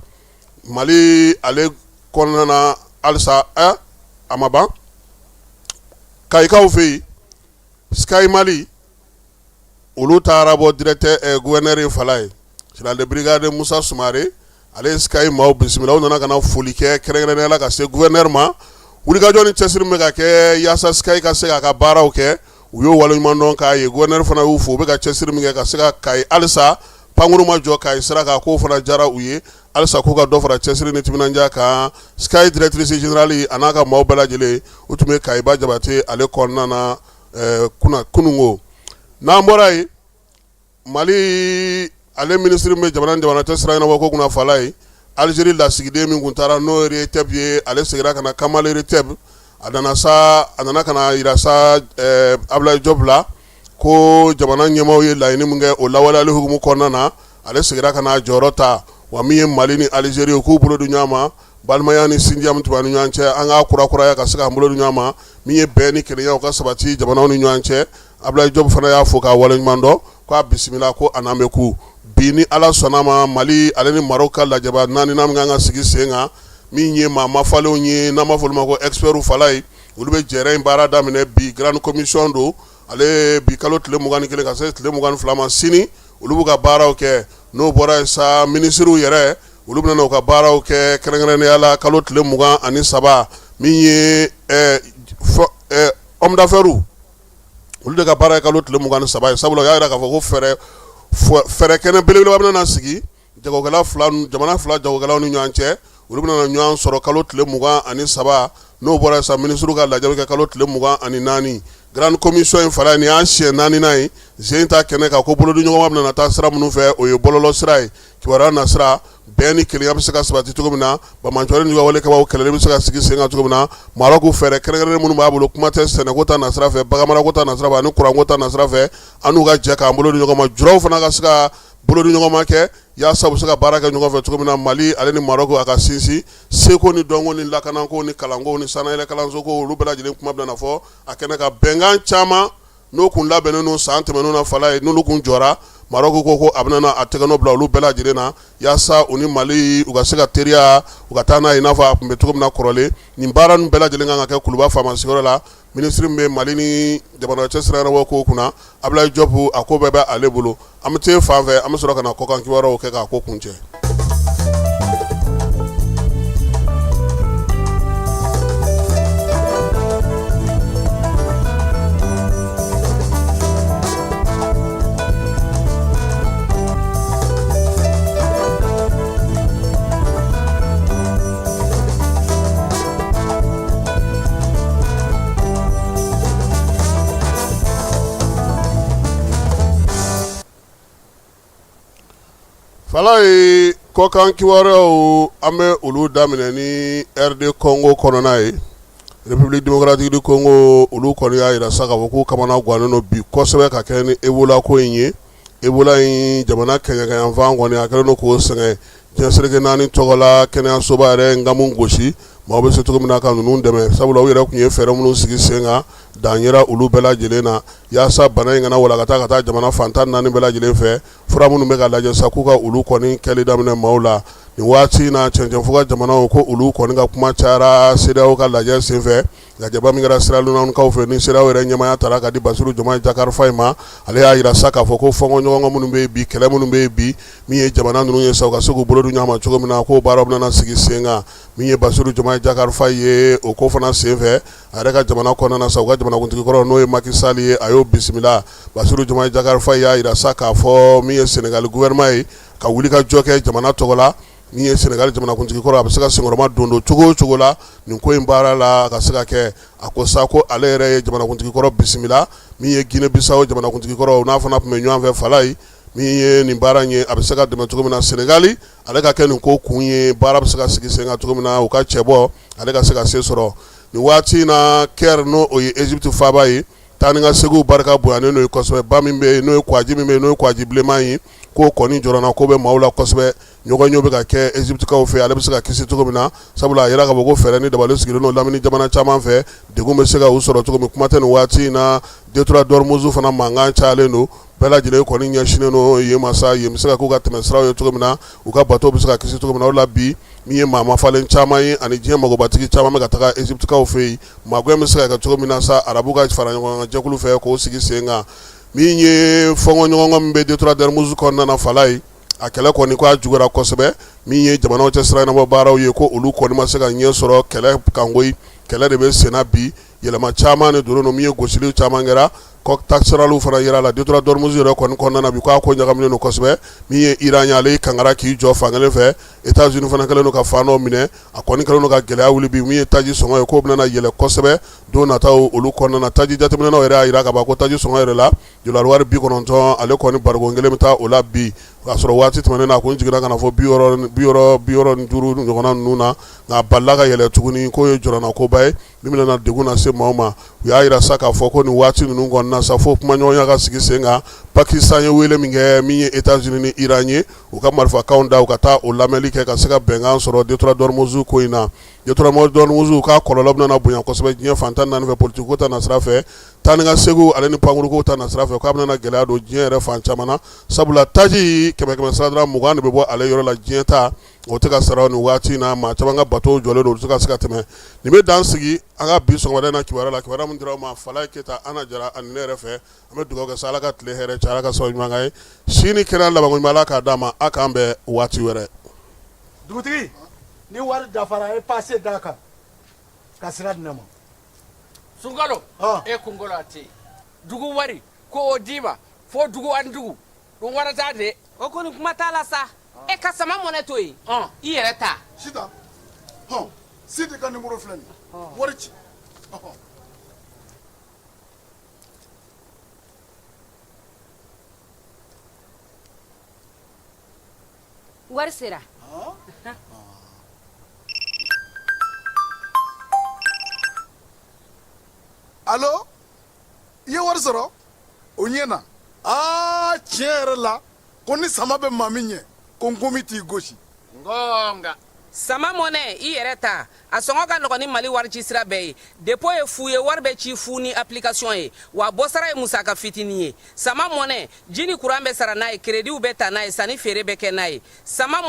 Mali ale kɔnɔna na halisa a ma ban kayikaw fɛ yen Sky Mali olu taara bɔ directeur gouverneur ye fala ye général de brigade Musa Sumare ale ye Sky maaw bisimila u nana ka na foli kɛ kɛrɛnkɛrɛnnenya la ka se gouverneur ma wulikajɔ ni cɛsiri min bɛ ka kɛ yaasa Sky ka se k'a ka baaraw kɛ u y'o waleɲuman dɔn k'a ye gouverneur fana y'u fo u bɛ ka cɛsiri min kɛ ka se ka Kayi halisa pankuru ma jɔ Kayi sira kan k'o fana diyara u ye halisa k'u ka dɔ fara cɛsiri ni timinandiya kan Sky directrice générale a n'a ka maaw bɛɛ lajɛlen u tun bɛ Kayiba Jabate ale kɔnɔna na kunungo n'an bɔra yen Mali ale ministre min bɛ jamana tɛ siran ɲɛnabɔ ko kunna fala ye Algérie lasigiden min kun taara n'o ye RETEP ye ale seginna ka na Kamale RETEP a nana ka na yira sa Ablaye Diop la ko jamana ɲɛmaaw ye laɲini min kɛ o lawaleyali hukumu kɔnɔna na ale seginna ka na jɔyɔrɔ ta wa min ye Mali ni Algérie u k'u bolo di ɲɔgɔn ma balimaya ni sindiya min tun b'an ni ɲɔgɔn cɛ an k'a kurakuraya ka se k'an bolo di ɲɔgɔn ma min ye bɛn ni kelenya u ka sabati jamanaw ni ɲɔgɔn cɛ Ablaye Diop fana y'a fɔ k'a waleɲuman dɔn k'a bisimila ko a n'an bɛ ku bi ni Ala sɔnna ma Mali ale ni Maroc ka lajɛba 4 min kan ka sigi sen kan min ye maa mafalenw ye n'an b'a fɔ olu ma ko experts fala ye olu bɛ jɛrɛ in baara daminɛ bi grande commission don ale bi kalo tile 21 ka se tile 22 ma sini olu b'u ka baaraw kɛ n'o bɔra yen sa ministres yɛrɛ olu bɛna u ka baaraw kɛ kɛrɛnkɛrɛnnenya la kalo tile 23 min ye homme d'affaires olu de ka baara ye kalo tile 23 ye sabula o y'a jira k'a fɔ ko fɛɛrɛ kɛnɛ belebeleba bɛna sigi jamana fila jagokɛlaw ni ɲɔgɔn cɛ olu bɛna ɲɔgɔn sɔrɔ kalo tile 23 n'o bɔra sa ministre ka lajɛli kɛ kalo tile 24 grande commission in fara ni y'a siɲɛ 4nan ye zen ta kɛnɛ kan ko bolodi ɲɔgɔnma bɛna taa sira minnu fɛ o ye bɔlɔlɔ sira ye kibaruya nasira bɛn ni kelenya bɛ se ka sabati cogo min na bamanjɔri ni wale kabaw kɛlɛli bɛ se ka sigi sen kan cogo min na Maroc fɛɛrɛ kɛrɛnkɛrɛnnen minnu b'a bolo kuma tɛ sɛnɛko ta nasira fɛ baganmarako ta nasira fɛ ani kuranko ta nasira fɛ an n'u ka jɛ k'an bolodi ɲɔgɔn ma juraw fana ka se ka bolodi ɲɔgɔn ma kɛ yaasa u bɛ se ka baara kɛ ɲɔgɔn fɛ cogo min na Mali ale ni Maroc a ka sinsin seko ni dɔnko ni lakanako ni kalanko ni sanayɛlɛ kalanso ko olu bɛɛ lajɛlen kuma bɛna fɔ a kɛnɛ ka bɛnkan caman n'o kun labɛnnen n'o san tɛmɛnenw na fala ye n'olu kun jɔra Maroc ko a bɛna a tɛgɛnɔ bila olu bɛɛ lajɛlen na yaasa u ni Mali u ka se ka teriya u ka taa n'a ye i n'a fɔ a kun bɛ cogo min na kɔrɔlen nin baara ninnu bɛɛ lajɛlen kan ka kɛ kuluba faama sigiyɔrɔ la ministre min bɛ Mali ni jamana cɛ siranyɛrɛbɔ ko kunna Ablaye Diop a ko bɛɛ bɛ ale bolo an bɛ te fan fɛ an bɛ sɔrɔ ka na kɔkan kibaruyaw kɛ k'a ko kuncɛ. Fala ye kɔkan kibaruyaw an bɛ olu daminɛ ni RD Congo kɔnɔna ye République démocratique du Congo olu kɔni y'a yira sa k'a fɔ k'u kamana guwanen don bi kosɛbɛ ka kɛ ni Ebola ko in ye Ebola in jamana kɛɲɛkɛyanfan kɔni a kɛlen don k'o sɛgɛn diɲɛ seleke 4 tɔgɔ la kɛnɛyasoba yɛrɛ ngamu gosi maaw bɛ se cogo min na ka ninnu dɛmɛ sabula u yɛrɛ tun ye fɛɛrɛ minnu sigi sen kan dan yera olu bɛɛ lajɛlen na yaasa bana in kana walakata ka taa jamana fantan 4 bɛɛ lajɛlen fɛ fura minnu bɛ ka lajɛ sa k'u ka olu kɔni kɛli daminɛ maaw la nin waati na cɛncɛnfo ka jamanaw ko olu kɔni ka kuma cayara CEDEAO ka lajɛ sen fɛ lajɛba min kɛra Sierra Leone'kaw fɛ ni CEDEAO yɛrɛ ɲɛmaya tara ka di Basiru Diomaye Diakhar Faye ma ale y'a yira sa k'a fɔ ko fɔnkɔɲɔgɔnkɔ minnu bɛ yen bi kɛlɛ minnu bɛ yen bi min ye jamana ninnu ye sa u ka se k'u bolo di ɲɔgɔn ma cogo min na k'o baaraw bɛna sigi sen kan min ye Basiru Diomaye Diakhar Faye ye o ko fana sen fɛ a yɛrɛ ka jamana kɔnɔna na sa u ka jamanakuntigi kɔrɔ n'o ye Macky Sall ye a y'o bisimila Basiru Diomaye Diakhar Faye y'a yira sa k'a fɔ min ye Sénégal gouvernement ye ka wuli ka jɔ kɛ jamana tɔgɔ la min ye Sénégal jamanakuntigi kɔrɔ a bɛ se ka senkɔrɔma don cogo o cogo la nin ko in baara la a ka se ka kɛ a ko sa ko ale yɛrɛ ye jamanakuntigi kɔrɔ bisimila min ye Guinée Bissau jamanakuntigi kɔrɔ n'a fana tun bɛ ɲɔgɔn fɛ fala ye min ye nin baara in ye a bɛ se ka dɛmɛ cogo min na Sénégal ale ka kɛ nin ko kun ye baara bɛ se ka sigi sen kan cogo min na u ka cɛ bɔ ale ka se ka se sɔrɔ nin waati in na Caire n'o ye Egypte faaba ye taa ni ka segiw barika bonyanen n'o ye kosɛbɛ ba min bɛ yen n'o ye kɔgɔji min bɛ yen n'o ye kɔgɔji bilenman ye k'o kɔni jɔrɔna ko bɛ maaw la kosɛbɛ ɲɔgɔnɲɔ bɛ ka kɛ Egyptekaw fɛ ale bɛ se ka kisi cogo min na sabula a yira ka bɔ ko fɛɛrɛ ni dabali sigilen don lamini jamana caman fɛ degun bɛ se ka u sɔrɔ cogo min kuma tɛ nin waati in na Detroit Dormuzu fana mankan cayalen don bɛɛ lajɛlen kɔni ɲɛsinnen don yen ma sa yen bɛ se ka k'u ka tɛmɛsiraw ye cogo min na u ka bateau bɛ se ka kisi cogo min na o la bi min ye maa mafalen caman ye ani diɲɛ magobatigi caman bɛ ka taga Egyptekaw fɛ yen magoya bɛ se ka kɛ cogo min na sa arabu ka fara ɲɔgɔn kan jɛkulu fɛ k'o sigi sen kan min ye fɔnkɔɲɔgɔnkɔ min bɛ Detroit Dormuzu kɔnɔna na fala ye a kɛlɛ kɔni k'a juguyara kosɛbɛ min ye jamanaw cɛ sirannabɔ baaraw ye ko olu kɔni ma se ka ɲɛ sɔrɔ kɛlɛ kan koyi kɛlɛ de bɛ senna bi yɛlɛma caman de donnen don min ye gosili caman kɛra taxeraliw fana yera la Detroit Dormuzu yɛrɛ kɔni kɔnɔna na bi k'a ko ɲagaminen don kosɛbɛ min ye Iran ye ale kangara k'i jɔ fankelen fɛ États-Unis fana kɛlen don ka fan dɔ minɛ a kɔni kɛlen don ka gɛlɛya wuli bi min ye taji sɔngɔ ye k'o bɛna yɛlɛ kosɛbɛ don nataw olu kɔnɔna na taji jateminɛnaw yɛrɛ y'a yira ka ban ko taji sɔngɔ yɛrɛ la dollar wari 90 ale kɔni barikon kelen bɛ taa o la bi k'a sɔrɔ waati tɛmɛnen na a kun jiginna ka na fɔ 65 ɲɔgɔnna ninnu na nka a balila ka yɛlɛ tuguni k'o ye jɔrɔna koba ye min bɛna degun lase maaw ma u y'a yira sa k'a fɔ ko nin waati ninnu kɔnɔna sa fo kumaɲɔgɔnya ka sigi sen kan Pakistan ye wele min kɛ min ye États-Unis ni Iran ye u ka marifakanw da u ka taa o lamɛnli kɛ ka se ka bɛnkan sɔrɔ Detroit Dormuzu ko in na Detroit Dormuzu ka kɔlɔlɔ bɛna bonya kosɛbɛ diɲɛ fantan 4 fɛ politique ko ta na sira fɛ taa ni ka segu ale ni pankuruko ta na sira fɛ k'a bɛna gɛlɛya don diɲɛ yɛrɛ fan caman na sabula taji 100 sira 20 de bɛ bɔ ale yɔrɔ la diɲɛ ta o tɛ ka sara nin waati in na maa caman ka bateau jɔlen don o tɛ ka se ka tɛmɛ nin bɛ dan sigi an ka bi sɔgɔmada in na kibaruya la kibaruya min dira u ma Falaye Keyita Ana Jara ani ne yɛrɛ fɛ an bɛ dugawu kɛ sa Ala ka tile hɛrɛ caya Ala ka sababu ɲuman k'an ye sini kɛnɛ labanko ɲuman Ala k'a d'a ma a k'an bɛn waati wɛrɛ. Dugutigi ni wari dafara e passe d'a kan ka sira di ne ma. Sunkalo e kunkolo a tɛ yen dugu wari ko o d'i ma fo dugu ani dugu o wari t'a de. O kɔni kuma t'a la sa e ka sama mɔnɛ to yen i yɛrɛ ta. Sitan hɔn Sidi ka numéro filɛ nin ye wari ci wari sera allo i ye wari sɔrɔ o ɲɛna tiɲɛ yɛrɛ la ko ni sama bɛ maa min ɲɛ ko n komi t'i gosi ngonga sama mɔnɛ i yɛrɛ ta a sɔngɔ ka nɔgɔn ni mali warici sira bɛɛ ye depo ye fu ye wari bɛ ci fu ni application ye wa bɔsara ye musaka fitinin ye sama mɔnɛ ji ni kuran bɛ sara n'a ye krediw bɛ ta n'a ye sanni feere bɛ kɛ n'a ye sama